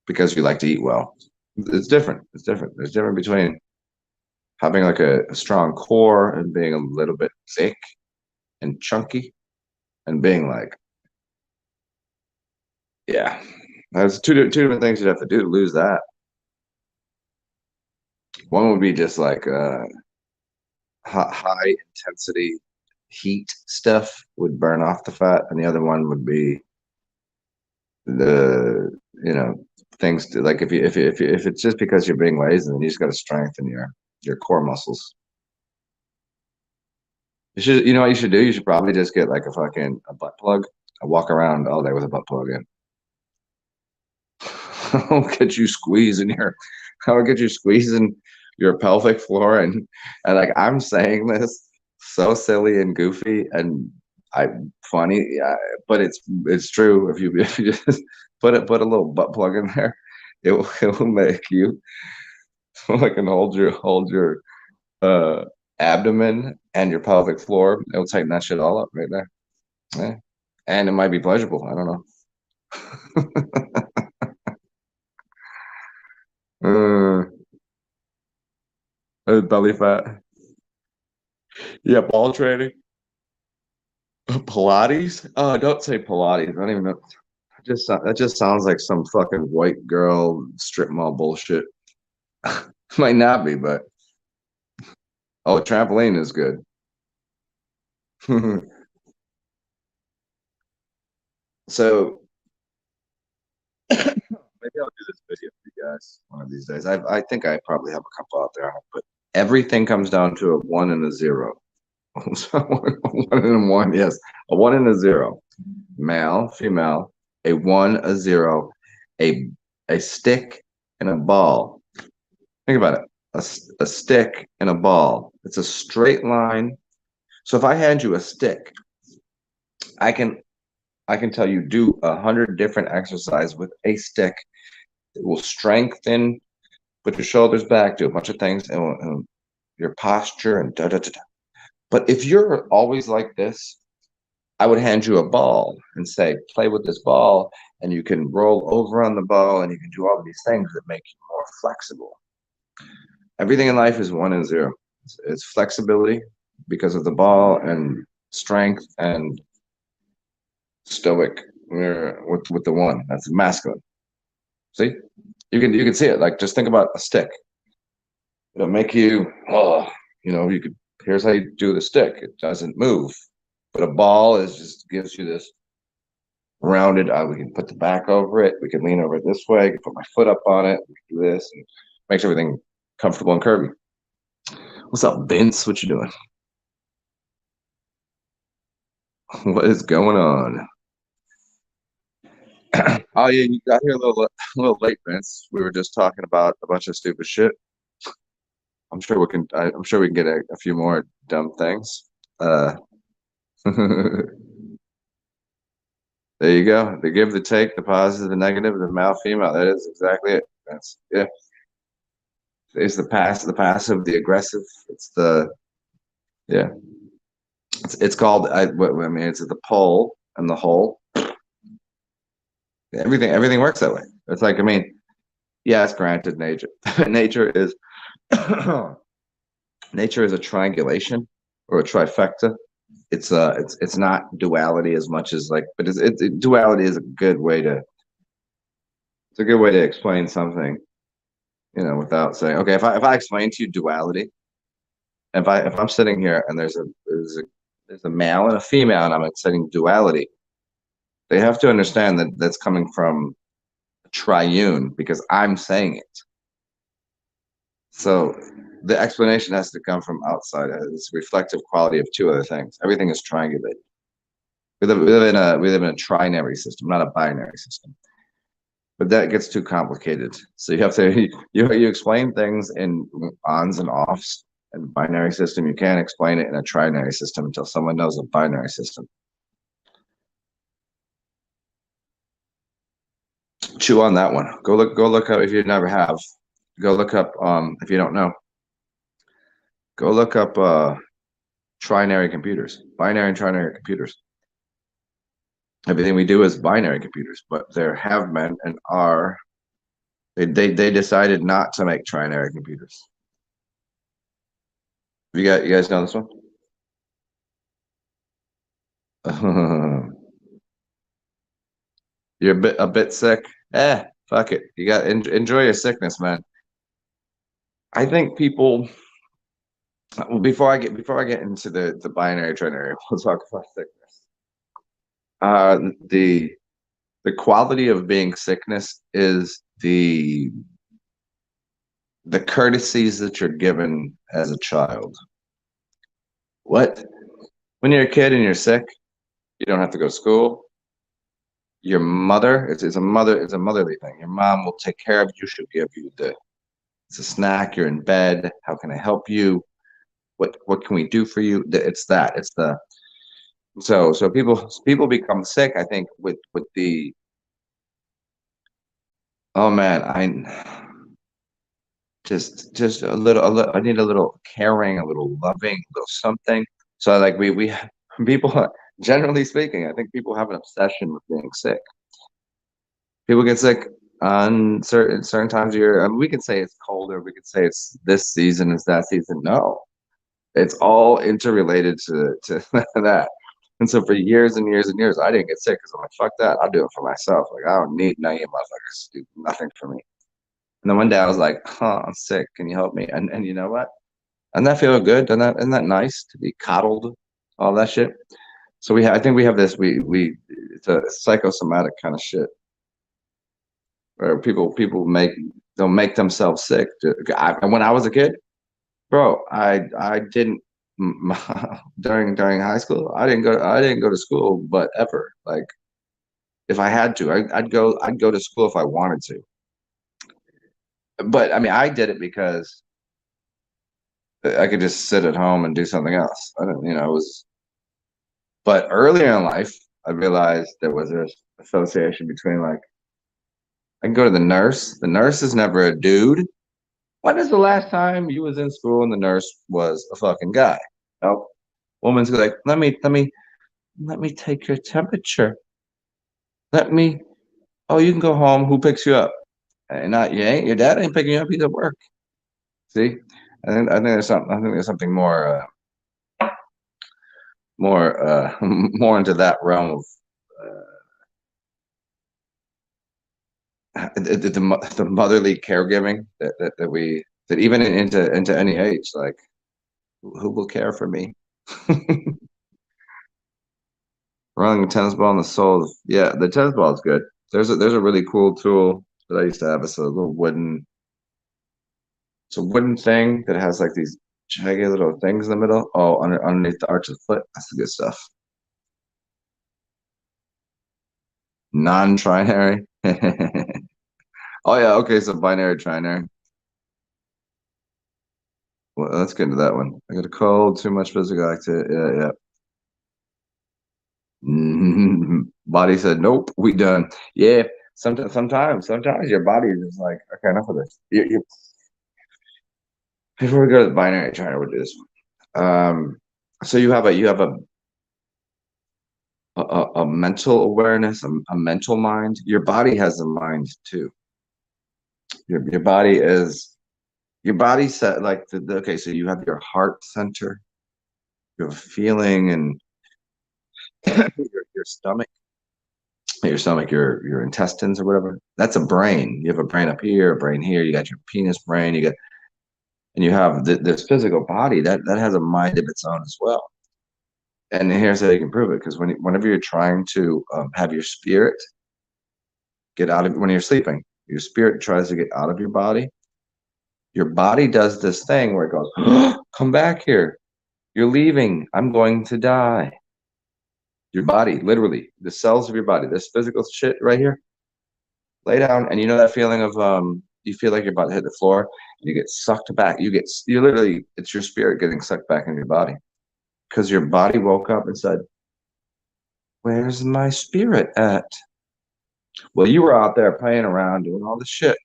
because you like to eat well? It's different. It's different. There's different between having like a strong core and being a little bit thick and chunky and being like, yeah, there's two different things you'd have to do to lose that. One would be just like high intensity heat stuff would burn off the fat, and the other one would be the things to, like if it's just because you're being lazy, then you just got to strengthen your core muscles. You know what you should do? You should probably just get like a butt plug and walk around all day with a butt plug in. I'll get you squeezing I'll get you squeezing your pelvic floor, and like I'm saying this so silly and goofy and I funny, yeah, but it's true. If you just put a little butt plug in there, it will make you like and hold your uh abdomen and your pelvic floor. It'll tighten that shit all up right there. Yeah. And it might be pleasurable. I don't know. Belly fat. Yeah, ball training. Pilates? Oh, don't say Pilates. I don't even know. That just sounds like some fucking white girl strip mall bullshit. Might not be, but oh, trampoline is good. So maybe I'll do this video for you guys one of these days. I think I probably have a couple out there, but everything comes down to a one and a zero. So one and a one, yes, a one and a zero. Male, female, a one, a zero, a a stick and a ball. Think about it. A stick and a ball. It's a straight line. So if I hand you a stick, I can I can tell you do 100 different exercises with a stick. It will strengthen, put your shoulders back, do a bunch of things, and your posture and da da da da. But if you're always like this, I would hand you a ball and say, play with this ball, and you can roll over on the ball, and you can do all of these things that make you more flexible. Everything in life is one and zero. It's flexibility because of the ball and strength and stoic with the one. That's masculine. See, you can see it. Like just think about a stick. It'll make you you could. Here's how you do the stick. It doesn't move, but a ball is just gives you this rounded. We can put the back over it. We can lean over it this way. I can put my foot up on it. We can do this, and makes everything comfortable and curvy. What's up, Vince? What you doing? What is going on? Oh yeah, you got here a little late, Vince. We were just talking about a bunch of stupid shit. I'm sure we can get a few more dumb things. There you go. The give, the take, the positive, the negative, the male, female. That is exactly it. That's yeah. It's the passive, the aggressive. It's the yeah. It's called I mean it's the pole and the hole. Everything works that way. It's like I mean, yes, granted, nature is nature is a triangulation or a trifecta. It's not duality as much as like, but duality is a good way to it's a good way to explain something, without saying okay. If I explain to you duality, if I'm sitting here and there's a male and a female and I'm explaining duality, they have to understand that that's coming from triune because I'm saying it. So the explanation has to come from outside. It's reflective quality of two other things. Everything is triangulated. We live in a trinary system, not a binary system. But that gets too complicated. So you have to you explain things in ons and offs in a binary system. You can't explain it in a trinary system until someone knows a binary system. Chew on that one. Go look up if you never have. Go look up if you don't know. Go look up trinary computers, binary and trinary computers. Everything we do is binary computers, but there have been and are they decided not to make trinary computers. You guys know this one? You're a bit sick. Fuck it. You got enjoy your sickness, man. I think people before I get into the binary trinary, we'll talk about sickness. The quality of being sickness is the courtesies that you're given as a child. What? When you're a kid and you're sick, you don't have to go to school. Your mother, it's a motherly thing. Your mom will take care of you. She'll give you it's a snack. You're in bed. How can I help you? What can we do for you? It's that. It's the so people become sick. I think with the oh man, I just a little. I need a little caring, a little loving, a little something. So like we people generally speaking, I think people have an obsession with being sick. People get sick on certain times of year. I mean, we can say it's colder. We could say it's this season, it's that season. No, it's all interrelated to that. And so for years and years and years, I didn't get sick because I'm like, fuck that. I'll do it for myself. Like I don't need none of you motherfuckers to do nothing for me. And then one day I was like, huh, I'm sick. Can you help me? And you know what? Doesn't that feel good? Isn't that nice to be coddled? All that shit. So I think we have this. We it's a psychosomatic kind of shit where people they'll make themselves sick. When I was a kid, bro, I didn't during high school. I didn't go to school, but ever like if I had to, I'd go to school if I wanted to. But I mean, I did it because I could just sit at home and do something else. I don't, it was. But earlier in life, I realized there was an association between like I can go to the nurse. The nurse is never a dude. When is the last time you was in school and the nurse was a fucking guy? Nope. Woman's like, let me take your temperature. Let me. Oh, you can go home. Who picks you up? And not you ain't. Your dad ain't picking you up. He's at work. See, I think there's something. I think there's something more into that realm of the motherly caregiving that even into any age, like who will care for me? Rolling a tennis ball in the sole. Yeah, the tennis ball is good. There's a really cool tool that I used to have. It's a wooden thing that has like these jagged little things in the middle. Oh, underneath the arch of the foot. That's the good stuff. Non-trinary. Oh yeah, okay, so binary trinary. Well, let's get into that one. I got a cold, too much physical activity. Yeah, yeah. Body said, nope, we done. Yeah, sometimes your body is just like, okay, enough of this. Before we go to the binary trinary, we'll do this one. So you have a mental awareness, a mental mind. Your body has a mind too. Your body is your body set like okay, so you have your heart center, you have a feeling and your stomach, your intestines or whatever. That's a brain. You have a brain up here, a brain here, you got your penis brain, and you have this physical body that has a mind of its own as well. And here's how you can prove it, because whenever you're trying to have your spirit get out of when you're sleeping, your spirit tries to get out of your body. Your body does this thing where it goes, oh, come back here. You're leaving. I'm going to die. Your body, literally, the cells of your body, this physical shit right here, lay down, and you know that feeling of you feel like you're about to hit the floor, you get sucked back. You literally, it's your spirit getting sucked back in your body because your body woke up and said, "Where's my spirit at?" Well, you were out there playing around doing all this shit,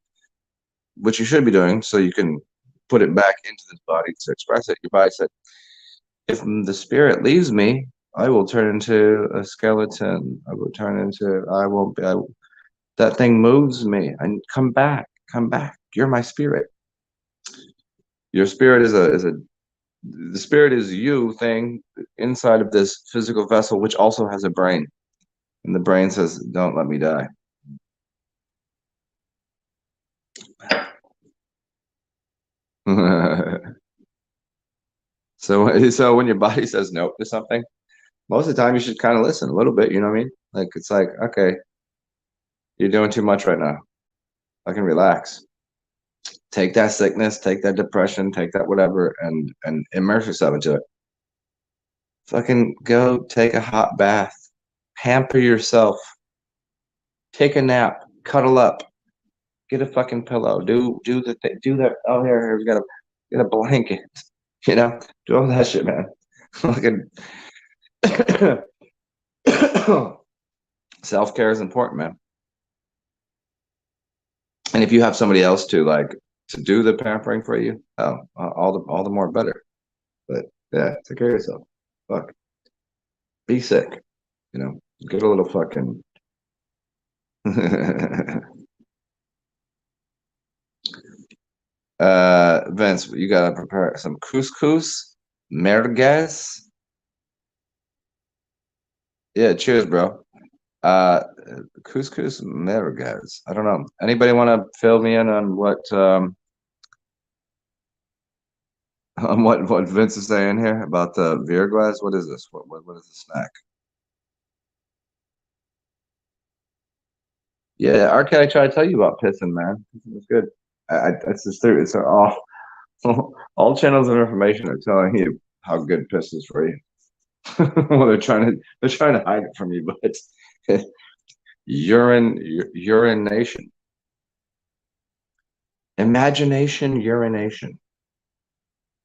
which you should be doing, so you can put it back into this body to express it. Your body said, "If the spirit leaves me, I will turn into a skeleton. I will turn into. I won't be. That thing moves me. And come back, come back. You're my spirit. Your spirit is a the spirit is you thing inside of this physical vessel, which also has a brain. And the brain says, "Don't let me die." So when your body says no to something, most of the time you should kind of listen a little bit. You know what I mean? Like it's like, okay, you're doing too much right now. I can relax. Take that sickness, take that depression, take that whatever, and immerse yourself into it. Fucking go take a hot bath, pamper yourself, take a nap, cuddle up, get a fucking pillow, do the thing, do that. Oh, here, we got a get a blanket, you know, do all that shit, man. Fucking self care is important, man. And if you have somebody else to like to do the pampering for you, oh, all the more better. But yeah, take care of yourself. Fuck, be sick, you know, get a little fucking. Vince, you gotta prepare some couscous, merguez. Yeah, cheers, bro. Uh, Couscous merguez. I don't know. Anybody want to fill me in on what on what Vince is saying here about the virguez? What is this? What is the snack? Yeah, RK, I tried to tell you about pissing, man. It's good. It's just it's all all channels of information are telling you how good piss is for you. Well, they're trying to hide it from you, but urination, imagination, urination.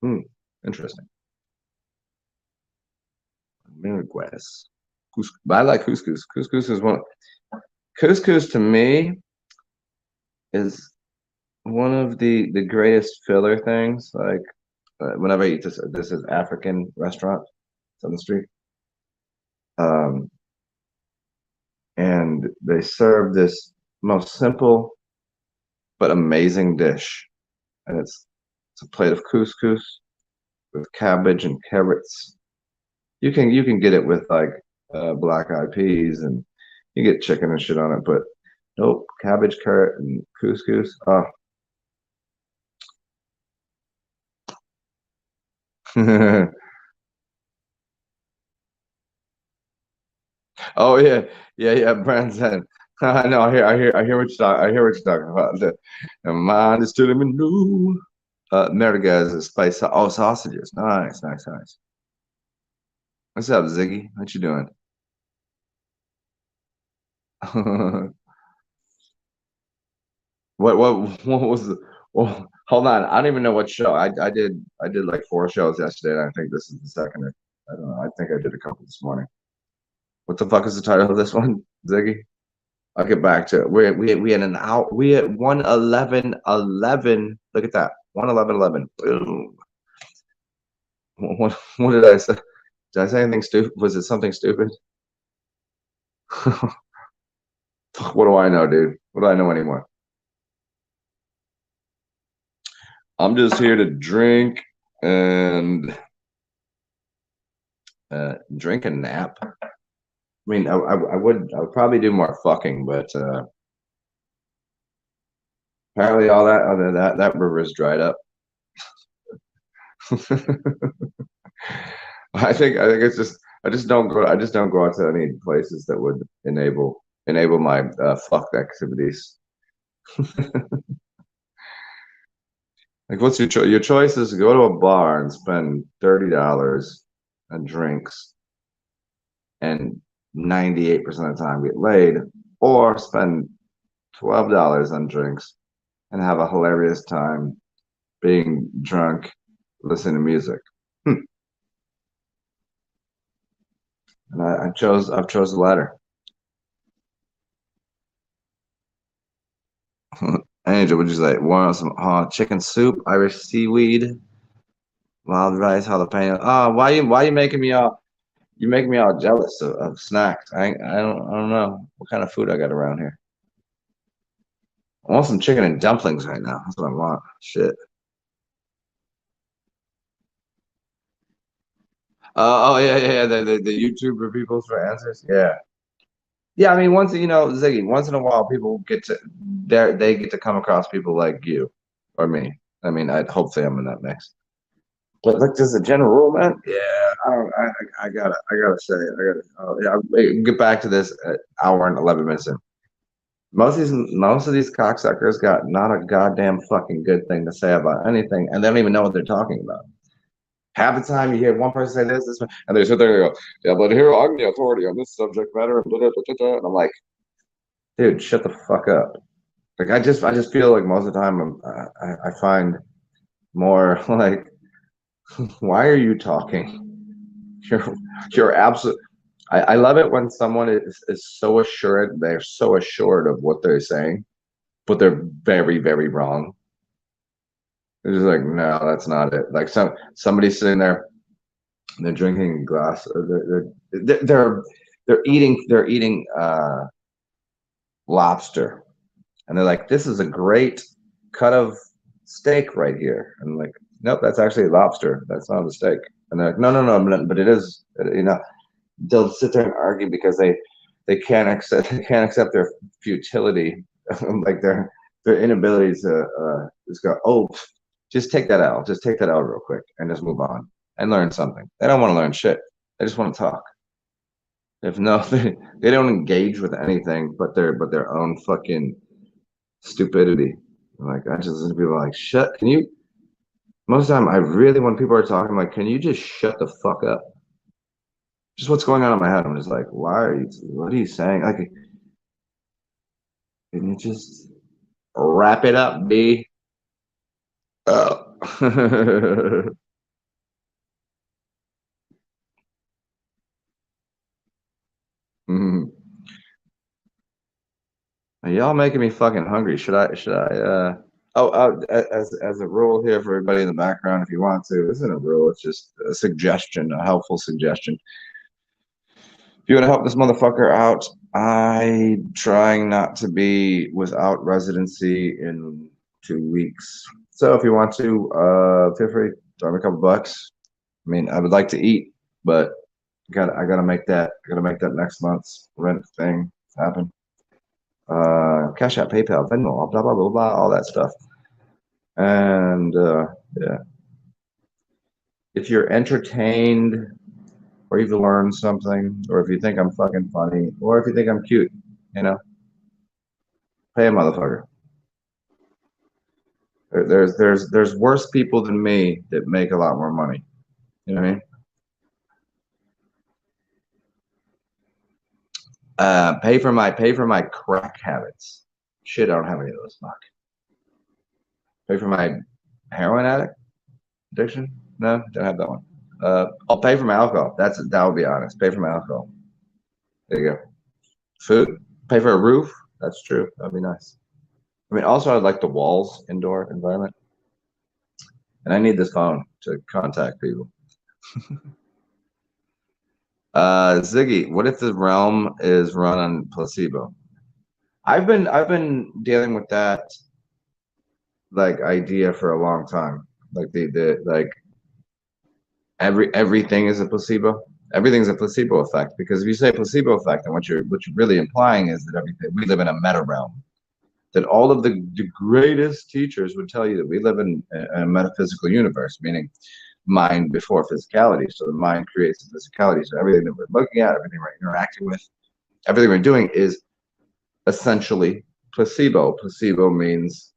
Hmm, interesting. Miragüez. But I like couscous. Couscous is one. Couscous to me is one of the greatest filler things. Like whenever I eat this is African restaurant. It's on the street. Um, and they serve this most simple but amazing dish, and it's a plate of couscous with cabbage and carrots. You can get it with like black eyed peas and you get chicken and shit on it, but nope, cabbage, carrot, and couscous. Oh. Oh yeah, yeah. Branson. I know. I hear what I hear what you're talking about. The mind is telling me no. Merguez is spice. Oh, sausages. Nice, nice, nice. What's up, Ziggy? What you doing? What was the? Well, hold on. I don't even know what show. I did like four shows yesterday, and I think this is the second. I don't know. I think I did a couple this morning. What the fuck is the title of this one, Ziggy? I'll get back to it. We had an hour. We had 1:11:11. Look at that. 1:11:11. Boom. What did I say? Did I say anything stupid? Was it something stupid? What do I know, dude? What do I know anymore? I'm just here to drink and drink and nap. I mean, I would probably do more fucking, but apparently all that other that river is dried up. I think it's just I just don't go out to any places that would enable my fuck activities. Like, what's your choice? Your choice is to go to a bar and spend $30 on drinks and 98% of the time get laid, or spend $12 on drinks and have a hilarious time being drunk, listening to music. And I've chose the latter. Angel, would you say want some chicken soup, Irish seaweed, wild rice, jalapeno? Why you making me all you making me all jealous of snacks? I don't know what kind of food I got around here. I want some chicken and dumplings right now. That's what I want. Shit. Oh yeah. The YouTuber people for answers. Yeah. Yeah, I mean, once Ziggy, once in a while, people they get to come across people like you or me. I mean, I hopefully I'm in that mix. But like, just a general rule, man. Yeah, I don't. I gotta say, yeah. Get back to this hour and 11 minutes in. Most of these cocksuckers got not a goddamn fucking good thing to say about anything, and they don't even know what they're talking about. Half the time you hear one person say this, and they sit there and go, "Yeah, but here I'm the authority on this subject matter," and, blah, blah, blah, blah. And I'm like, dude, shut the fuck up. Like, I just feel like most of the time I find more like, why are you talking? You're you're absolute. I love it when someone is so assured, they're so assured of what they're saying, but they're very, very wrong. They're just like, no, that's not it. Like somebody's sitting there, and they're drinking a glass, or they're eating lobster, and they're like, this is a great cut of steak right here. And I'm like, nope, that's actually lobster. That's not a steak. And they're like, no, but it is. They'll sit there and argue because they can't accept their futility, like their inability to just go, oh, just take that out, real quick, and just move on and learn something. They don't want to learn shit. They just want to talk. If no, they don't engage with anything but their own fucking stupidity. Like, I just listen to people like, shut. Can you? Most of the time, I really, when people are talking, I'm like, can you just shut the fuck up? Just what's going on in my head. I'm just like, what are you saying? Like, can you just wrap it up, B? Oh. Mhm. Y'all making me fucking hungry. As a rule here for everybody in the background, if you want to, this isn't a rule, it's just a suggestion, a helpful suggestion. If you want to help this motherfucker out, I'm trying not to be without residency in 2 weeks. So if you want to, feel free, throw me a couple bucks. I mean, I would like to eat, but I gotta make that next month's rent thing happen. Cash App, PayPal, Venmo, blah blah blah blah, all that stuff. And yeah, if you're entertained, or you've learned something, or if you think I'm fucking funny, or if you think I'm cute, you know, pay a motherfucker. There's worse people than me that make a lot more money. You know what I mean? Pay for my crack habits. Shit, I don't have any of those. Fuck. Pay for my heroin addiction. No, don't have that one. I'll pay for my alcohol. That would be honest. Pay for my alcohol. There you go. Food. Pay for a roof. That's true. That'd be nice. I mean, also I'd like the walls, indoor environment, and I need this phone to contact people. Ziggy, what if the realm is run on placebo? I've been dealing with that like idea for a long time. Like the like everything is a placebo. Everything's a placebo effect, because if you say placebo effect, then what you're really implying is that everything we live in a meta realm. That all of the greatest teachers would tell you that we live in a metaphysical universe, meaning mind before physicality. So the mind creates the physicality. So everything that we're looking at, everything we're interacting with, everything we're doing is essentially placebo. Placebo means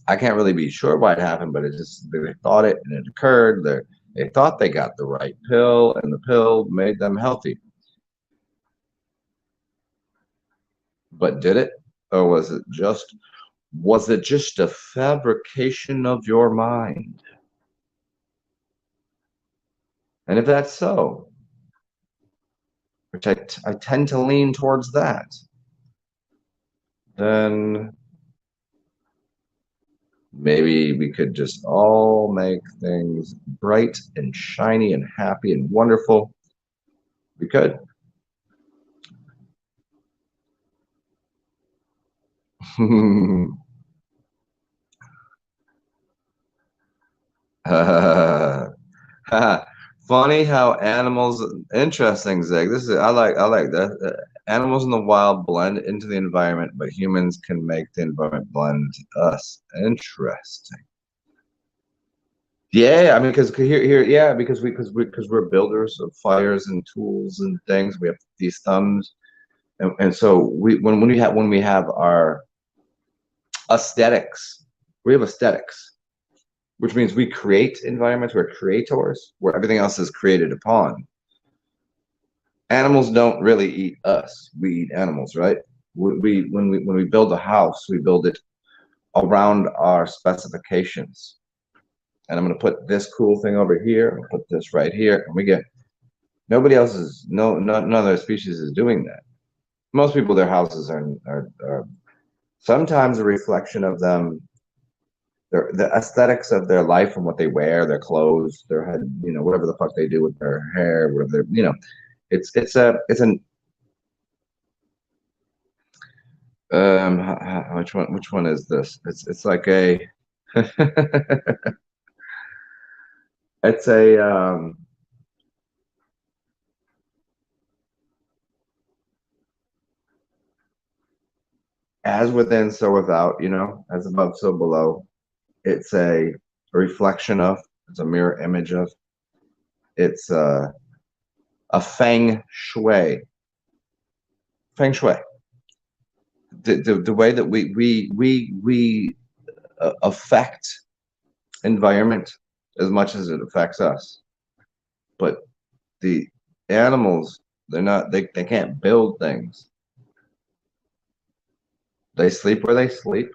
I can't really be sure why it happened, but it just they thought it and it occurred. They thought they got the right pill, and the pill made them healthy. But did it? Or was it just a fabrication of your mind? And if that's so, which I tend to lean towards that, then maybe we could just all make things bright and shiny and happy and wonderful. We could. Funny how animals, interesting, Zig. I like that. Animals in the wild blend into the environment, but humans can make the environment blend into us. Interesting. Yeah, I mean, because here, yeah, because we're builders of fires and tools and things. We have these thumbs, and so when we have our aesthetics, we have aesthetics, which means we create environments. We're creators, where everything else is created upon. Animals don't really eat us. We eat animals, right? When we build a house, we build it around our specifications. And I'm going to put this cool thing over here, and put this right here, and we get nobody else is none other species is doing that. Most people, their houses are sometimes a reflection of them, the aesthetics of their life and what they wear, their clothes, their head, whatever the fuck they do with their hair, whatever it's an which one is this? It's like a it's a as within so without, as above so below. It's a reflection of, it's a mirror image of, it's a feng shui. The way that we affect environment as much as it affects us. But the animals, they can't build things. They sleep where they sleep.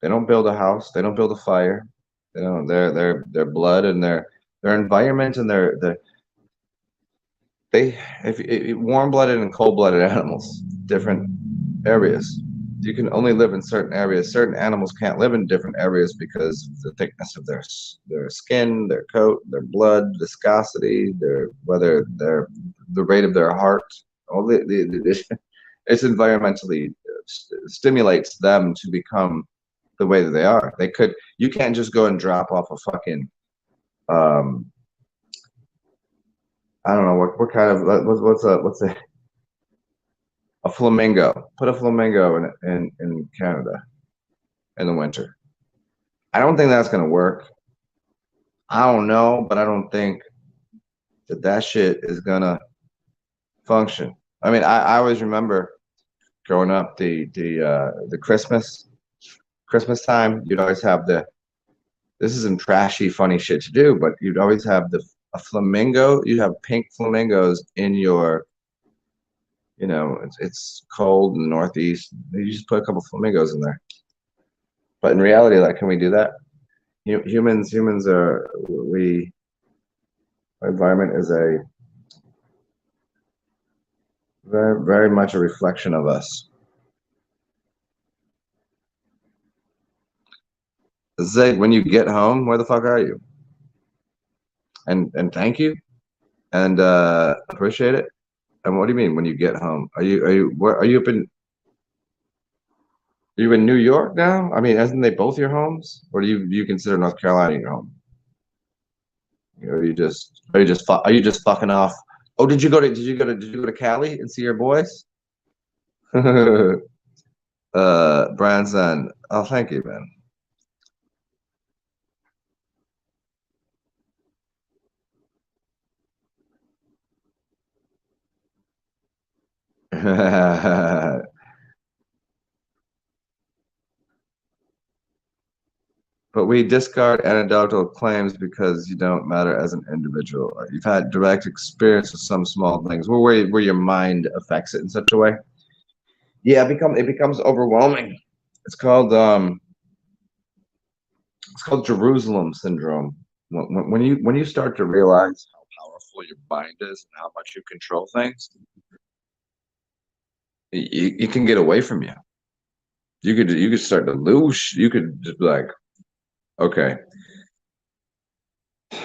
They don't build a house. They don't build a fire. They don't. Their blood and their environment and their they if warm-blooded and cold-blooded animals, different areas. You can only live in certain areas. Certain animals can't live in different areas because of the thickness of their skin, their coat, their blood viscosity, their the rate of their heart. All it's environmentally stimulates them to become the way that they are. You can't just go and drop off a fucking I don't know what kind of what's a flamingo. Put a flamingo in Canada in the winter. I don't think that's gonna work. I don't know, but I don't think that shit is gonna function. I mean, I always remember growing up the Christmas time. You'd always have this is some trashy funny shit to do, but you'd always have a flamingo. You'd have pink flamingos in your it's cold in the Northeast. You just put a couple flamingos in there. But in reality, like, can we do that? Humans are our environment is a very, very much a reflection of us. Zig, when you get home, where the fuck are you? And thank you and appreciate it. And what do you mean when you get home? Are you up in? Are you in New York now? I mean, isn't they both your homes, or do you consider North Carolina your home? Are you just fucking off? Oh, did you go to Cali and see your boys? Branson. Oh, thank you, man. but we discard anecdotal claims because you don't matter as an individual. You've had direct experience with some small things where your mind affects it in such a way. Yeah, it becomes overwhelming. It's called Jerusalem syndrome. When you start to realize how powerful your mind is and how much you control things, you can get away from you. You could start to lose. You could just be like, okay,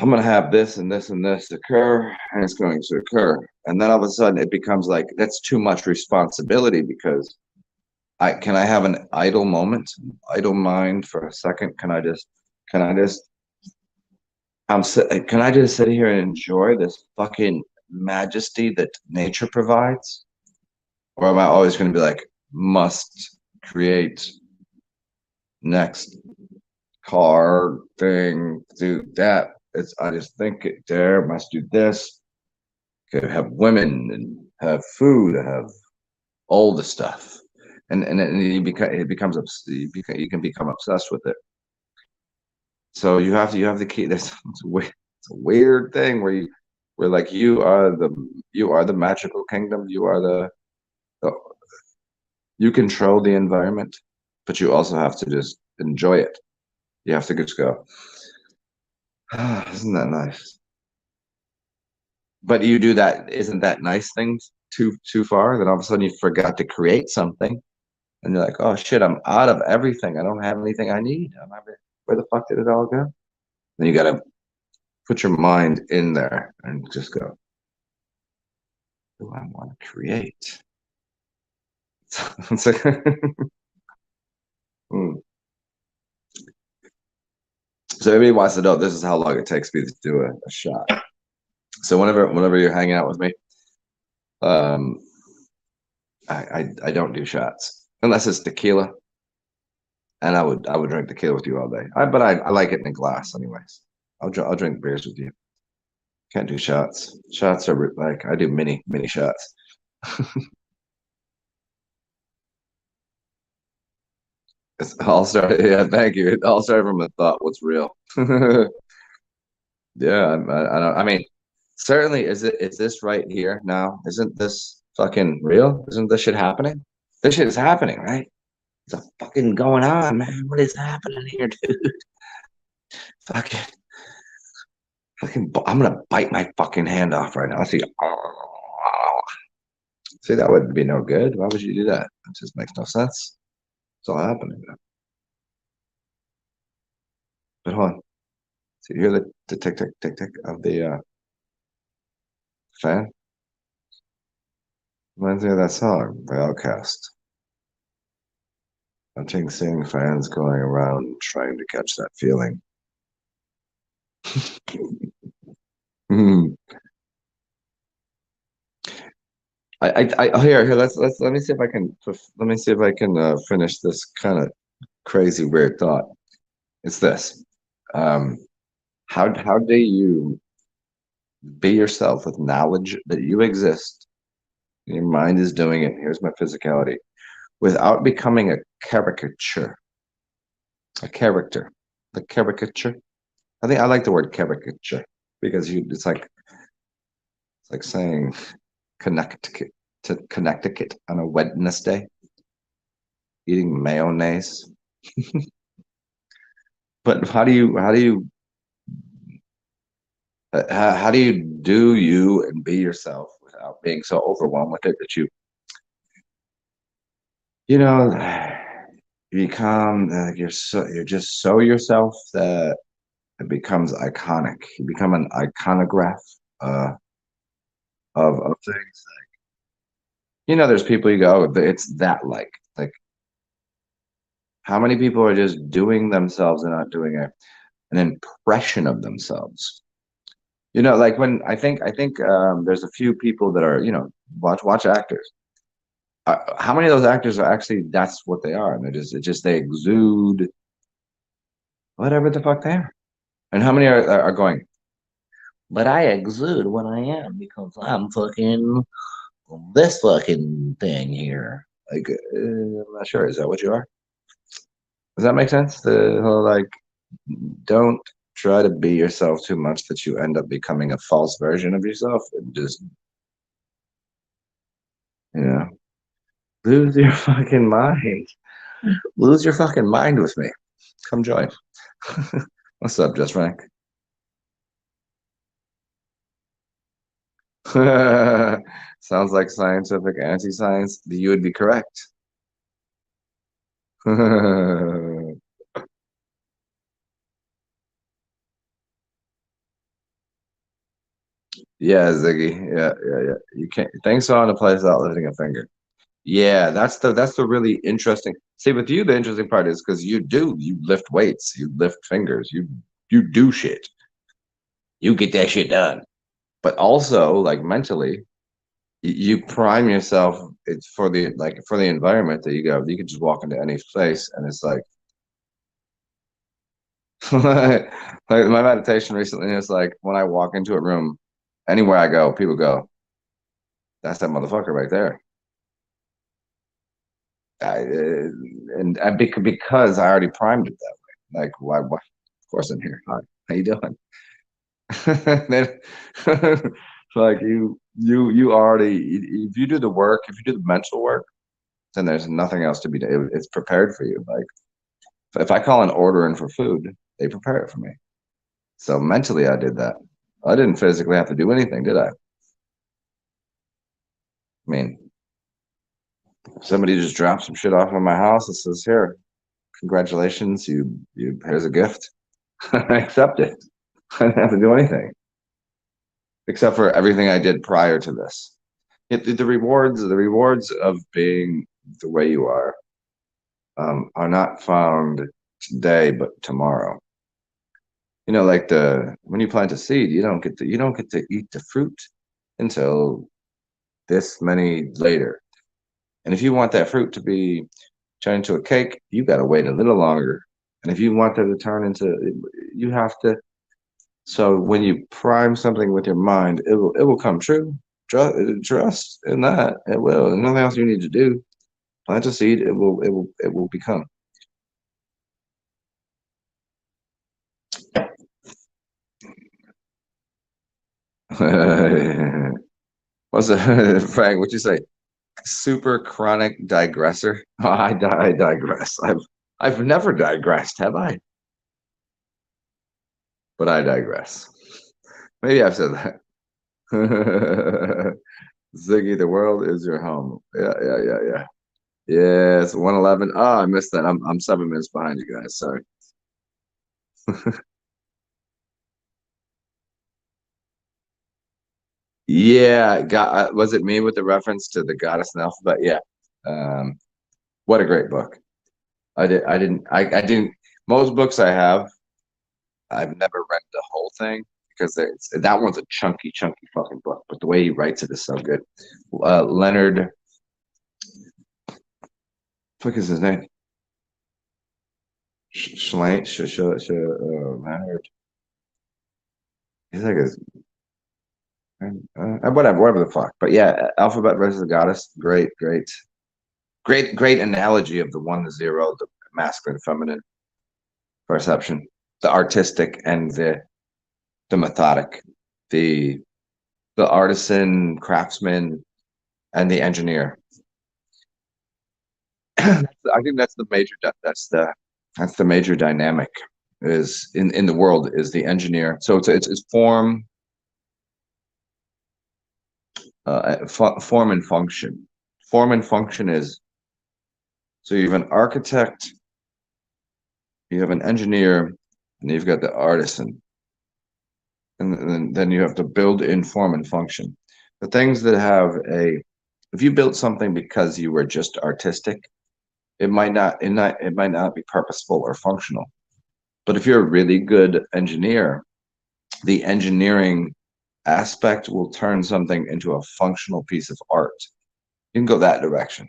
I'm gonna have this and this and this occur, and it's going to occur. And then all of a sudden it becomes like that's too much responsibility because I have an idle moment, idle mind for a second? Can I just can I just sit here and enjoy this fucking majesty that nature provides? Or am I always gonna be like, must create next car thing, do that? I just think it there must do this. Could have women and have food, have all the stuff, and it becomes you can become obsessed with it. So you have the key. It's a weird thing where like you are the magical kingdom. The you control the environment, but you also have to just enjoy it. You have to just go. Ah, isn't that nice? But you do that. Isn't that nice things too far? Then all of a sudden you forgot to create something, and you're like, oh shit, I'm out of everything. I don't have anything I need. Where the fuck did it all go? Then you gotta put your mind in there and just go, what do I want to create? It's like, hmm. So everybody wants to know this is how long it takes me to do a shot. So whenever you're hanging out with me, um, I don't do shots unless it's tequila, and I would drink tequila with you all day. But I like it in a glass, anyways. I'll drink beers with you. Can't do shots. Shots are like I do mini shots. It's all started. Yeah, thank you. It all started from a thought. What's real? Yeah, I don't. I mean, certainly, is this right here now? Isn't this fucking real? Isn't this shit happening? This shit is happening, right? It's a fucking going on, man. What is happening here, dude? Fucking, I'm gonna bite my fucking hand off right now. I see. See, that would be no good. Why would you do that? It just makes no sense. It's all happening. But hold on. So you hear the tick tick tick tick of the fan? Reminds me of that song by Outcast. Watching seeing fans going around trying to catch that feeling. Hmm. Here let me see if I can finish this kind of crazy weird thought. It's this. Um, how do you be yourself with knowledge that you exist? Your mind is doing it. Here's my physicality without becoming a caricature, a character, the caricature. I think I like the word caricature because it's like saying Connecticut to Connecticut on a Wednesday, eating mayonnaise. But how do you and be yourself without being so overwhelmed with it that you know you become you're just so yourself that it becomes iconic. You become an iconograph uh, of things. There's people you go, it's that like how many people are just doing themselves and not doing an impression of themselves. Like when I think there's a few people that are watch actors. How many of those actors are actually that's what they are, and they exude whatever the fuck they are, and how many are going? But I exude what I am because I'm fucking this fucking thing here. Like I'm not sure. Is that what you are? Does that make sense? The whole like don't try to be yourself too much that you end up becoming a false version of yourself and just, you know, lose your fucking mind. Lose your fucking mind with me. Come join. What's up, Just Rank? Sounds like scientific anti-science. You would be correct. Yeah, Ziggy. Yeah. You can't. Thanks on a place without lifting a finger. Yeah, that's the really interesting. See, with you, the interesting part is because you lift weights, you lift fingers, you do shit, you get that shit done. But also, like mentally, you prime yourself. It's for the environment that you go. You can just walk into any place, and it's like like my meditation recently is like when I walk into a room, anywhere I go, people go, "That's that motherfucker right there." Because I already primed it that way. Like, why? Of course, I'm here. Hi, how you doing? Then, like you already, if you do the work, if you do the mental work, then there's nothing else to be done. It's prepared for you. Like if I call an order in for food, they prepare it for me. So mentally, I did that. I didn't physically have to do anything, did I? I mean, somebody just dropped some shit off in my house and says, "Here, congratulations, you here's a gift." I accept it. I didn't have to do anything except for everything I did prior to this. The rewards of being the way you are not found today, but tomorrow. Like the when you plant a seed, you don't get to eat the fruit until this many later. And if you want that fruit to be turned into a cake, you got to wait a little longer. And if you want that to turn into, you have to. So when you prime something with your mind, it will come true. Trust in that. It will. There's nothing else you need to do. Plant a seed, it will become. What's it, Frank? What you say? Super chronic digressor. Oh, I digress. I've never digressed, have I? But I digress. Maybe I've said that. Ziggy, the world is your home. Yeah. Yeah, it's 111. Oh, I missed that. I'm 7 minutes behind you guys. Sorry. Yeah, was it me with the reference to the Goddess and Alphabet? Yeah. Um, what a great book. I didn't. Most books I've never read the whole thing because that one's a chunky fucking book. But the way he writes it is so good. Leonard, what is his name? Schlein, Leonard. He's like whatever the fuck. But yeah, Alphabet versus the Goddess. Great analogy of the one to zero, the masculine, feminine perception, the artistic and the methodic, the the artisan, craftsman, and the engineer. I think that's the major. That's the major dynamic is in the world is the engineer. So it's form and function. Form and function is so you have an architect, you have an engineer, and you've got the artisan, and then you have to build in form and function. The things that have if you built something because you were just artistic, it might not be purposeful or functional. But if you're a really good engineer, the engineering aspect will turn something into a functional piece of art. You can go that direction.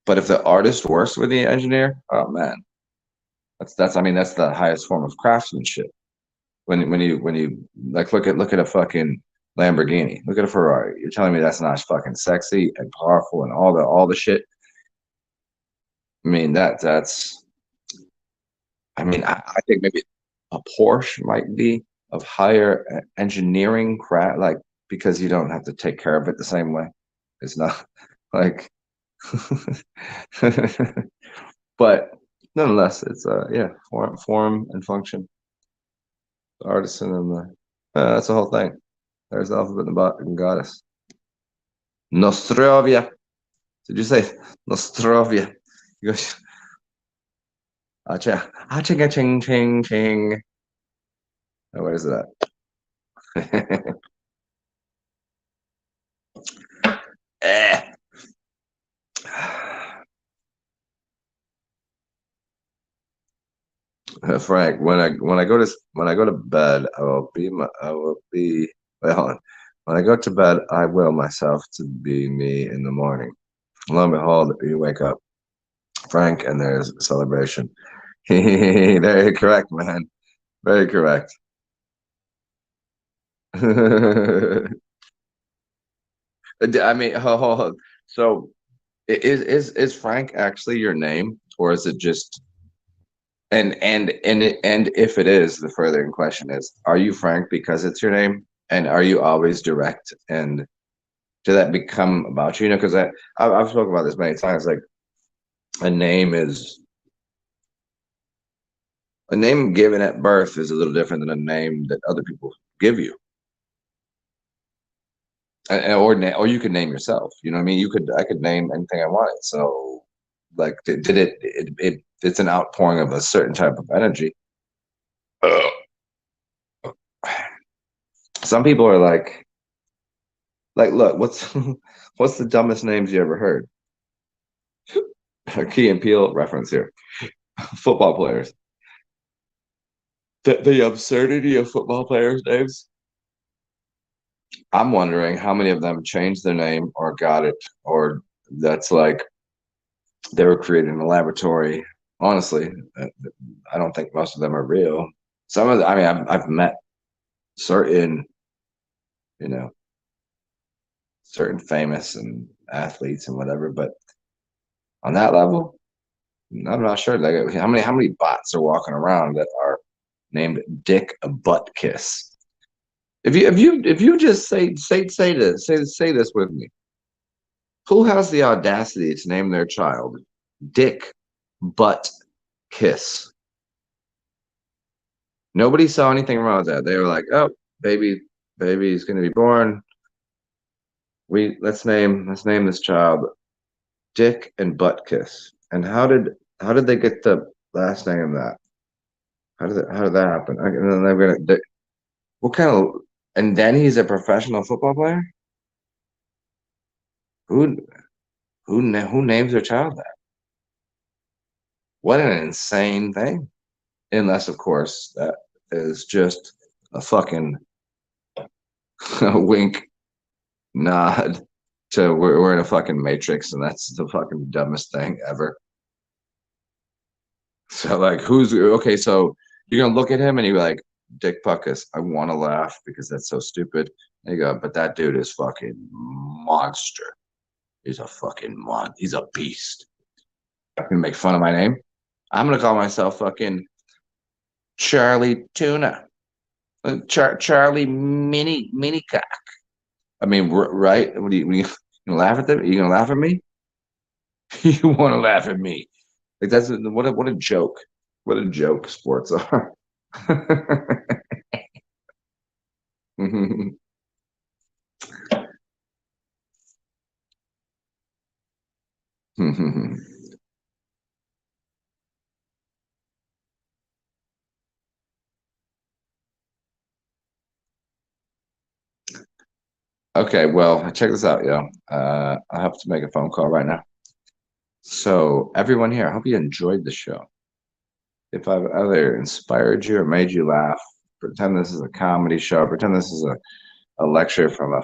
But if the artist works with the engineer, oh man, that's the highest form of craftsmanship. When you like look at a fucking Lamborghini, look at a Ferrari. You're telling me that's not fucking sexy and powerful and all the shit. I mean that's I mean, I think maybe a Porsche might be of higher engineering craft, like because you don't have to take care of it the same way. It's not like, but nonetheless, it's yeah, form and function, the artisan and the that's the whole thing. There's the alphabet and goddess. Nostrovia. Did you say Nostrovia? You go, acha, acha, ching, ching, ching. Oh, where is it at? Eh. Frank, when I go to bed, I will be wait, hold on. When I go to bed, I will myself to be me in the morning. Lo and behold, you wake up, Frank, and there's a celebration. Very correct, man. Very correct. I mean, hold on. So is Frank actually your name, or is it just and if it is, the furthering question is, are you Frank because it's your name? And are you always direct? And did that become about you? You know, because I've spoken about this many times. Like a name is a name given at birth is a little different than a name that other people give you. Or you could name yourself. You know what I mean? I could name anything I wanted. So like did it's an outpouring of a certain type of energy. Some people are like, look, what's what's the dumbest names you ever heard? A Key and Peele reference here. Football players. The absurdity of football players' names. I'm wondering how many of them changed their name or got it, or that's like they were created in a laboratory. Honestly, I don't think most of them are real. Some of the, I mean, I've met certain, you know, certain famous and athletes and whatever, but on that level, I'm not sure. Like, how many bots are walking around that are named Dick Butt Kiss? If you just say this with me, who has the audacity to name their child Dick Butt Kiss? Nobody saw anything wrong with that. They were like, oh, baby's gonna be born. Let's name this child Dick and Butt Kiss. And how did they get the last name of that? How did that happen? And then what kind of and then he's a professional football player? Who who names their child that? What an insane thing. Unless, of course, that is just a fucking a wink nod to we're in a fucking matrix and that's the fucking dumbest thing ever. So like who's okay, so you're gonna look at him and you're like, Dick Puckus, I wanna laugh because that's so stupid. And you go, but that dude is fucking monster. He's a fucking he's a beast. I'm gonna make fun of my name. I'm gonna call myself fucking Charlie Tuna. Charlie Mini Cock. I mean, right? What are you gonna laugh at them? Are you gonna laugh at me? You want to laugh at me? Like that's what a joke. What a joke sports are. Okay, well, check this out, yo. I have to make a phone call right now. So, everyone here, I hope you enjoyed the show. If I've either inspired you or made you laugh, pretend this is a comedy show, pretend this is a lecture from a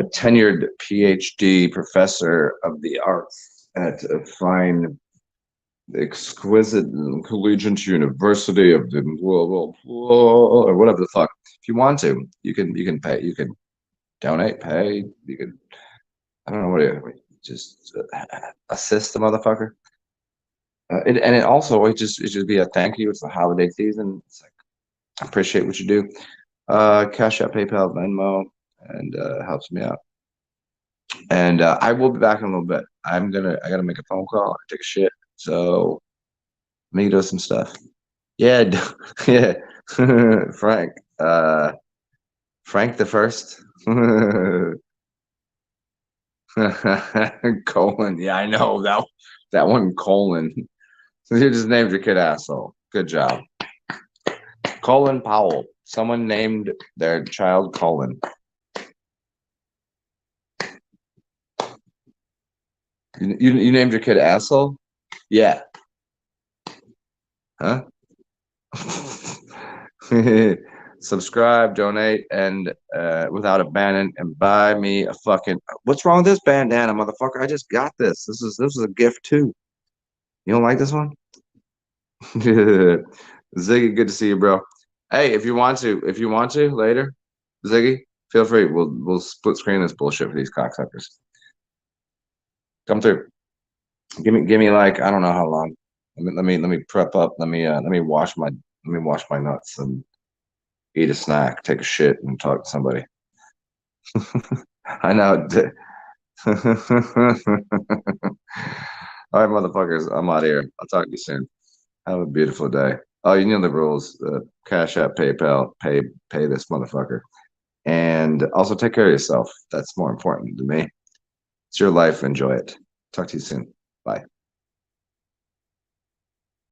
tenured PhD professor of the arts at a fine, exquisite collegiate university of the or whatever the fuck. If you want to, you can pay, you can donate, pay, you can I don't know what just assist the motherfucker. And it also it just be a thank you. It's the holiday season. It's like I appreciate what you do. Cash App, PayPal, Venmo, and helps me out. And I will be back in a little bit. I gotta make a phone call, take a shit. So let me do some stuff. Yeah, yeah. Frank. Frank the first. Colon. Yeah, I know that one colon. You just named your kid asshole. Good job. Colin Powell. Someone named their child Colin. You named your kid asshole? Yeah. Huh? Subscribe, donate, and without abandon, and buy me a fucking. What's wrong with this bandana, motherfucker? I just got this. This is a gift too. You don't like this one? Ziggy, good to see you, bro. Hey, if you want to later, Ziggy, feel free. We'll split screen this bullshit for these cocksuckers. Come through. Give me like I don't know how long. Let me prep up. Let me wash my nuts and eat a snack, take a shit, and talk to somebody. I know. All right, motherfuckers. I'm out of here. I'll talk to you soon. Have a beautiful day. Oh, you know the rules. Cash App, PayPal, pay this motherfucker. And also take care of yourself. That's more important to me. It's your life. Enjoy it. Talk to you soon. Bye.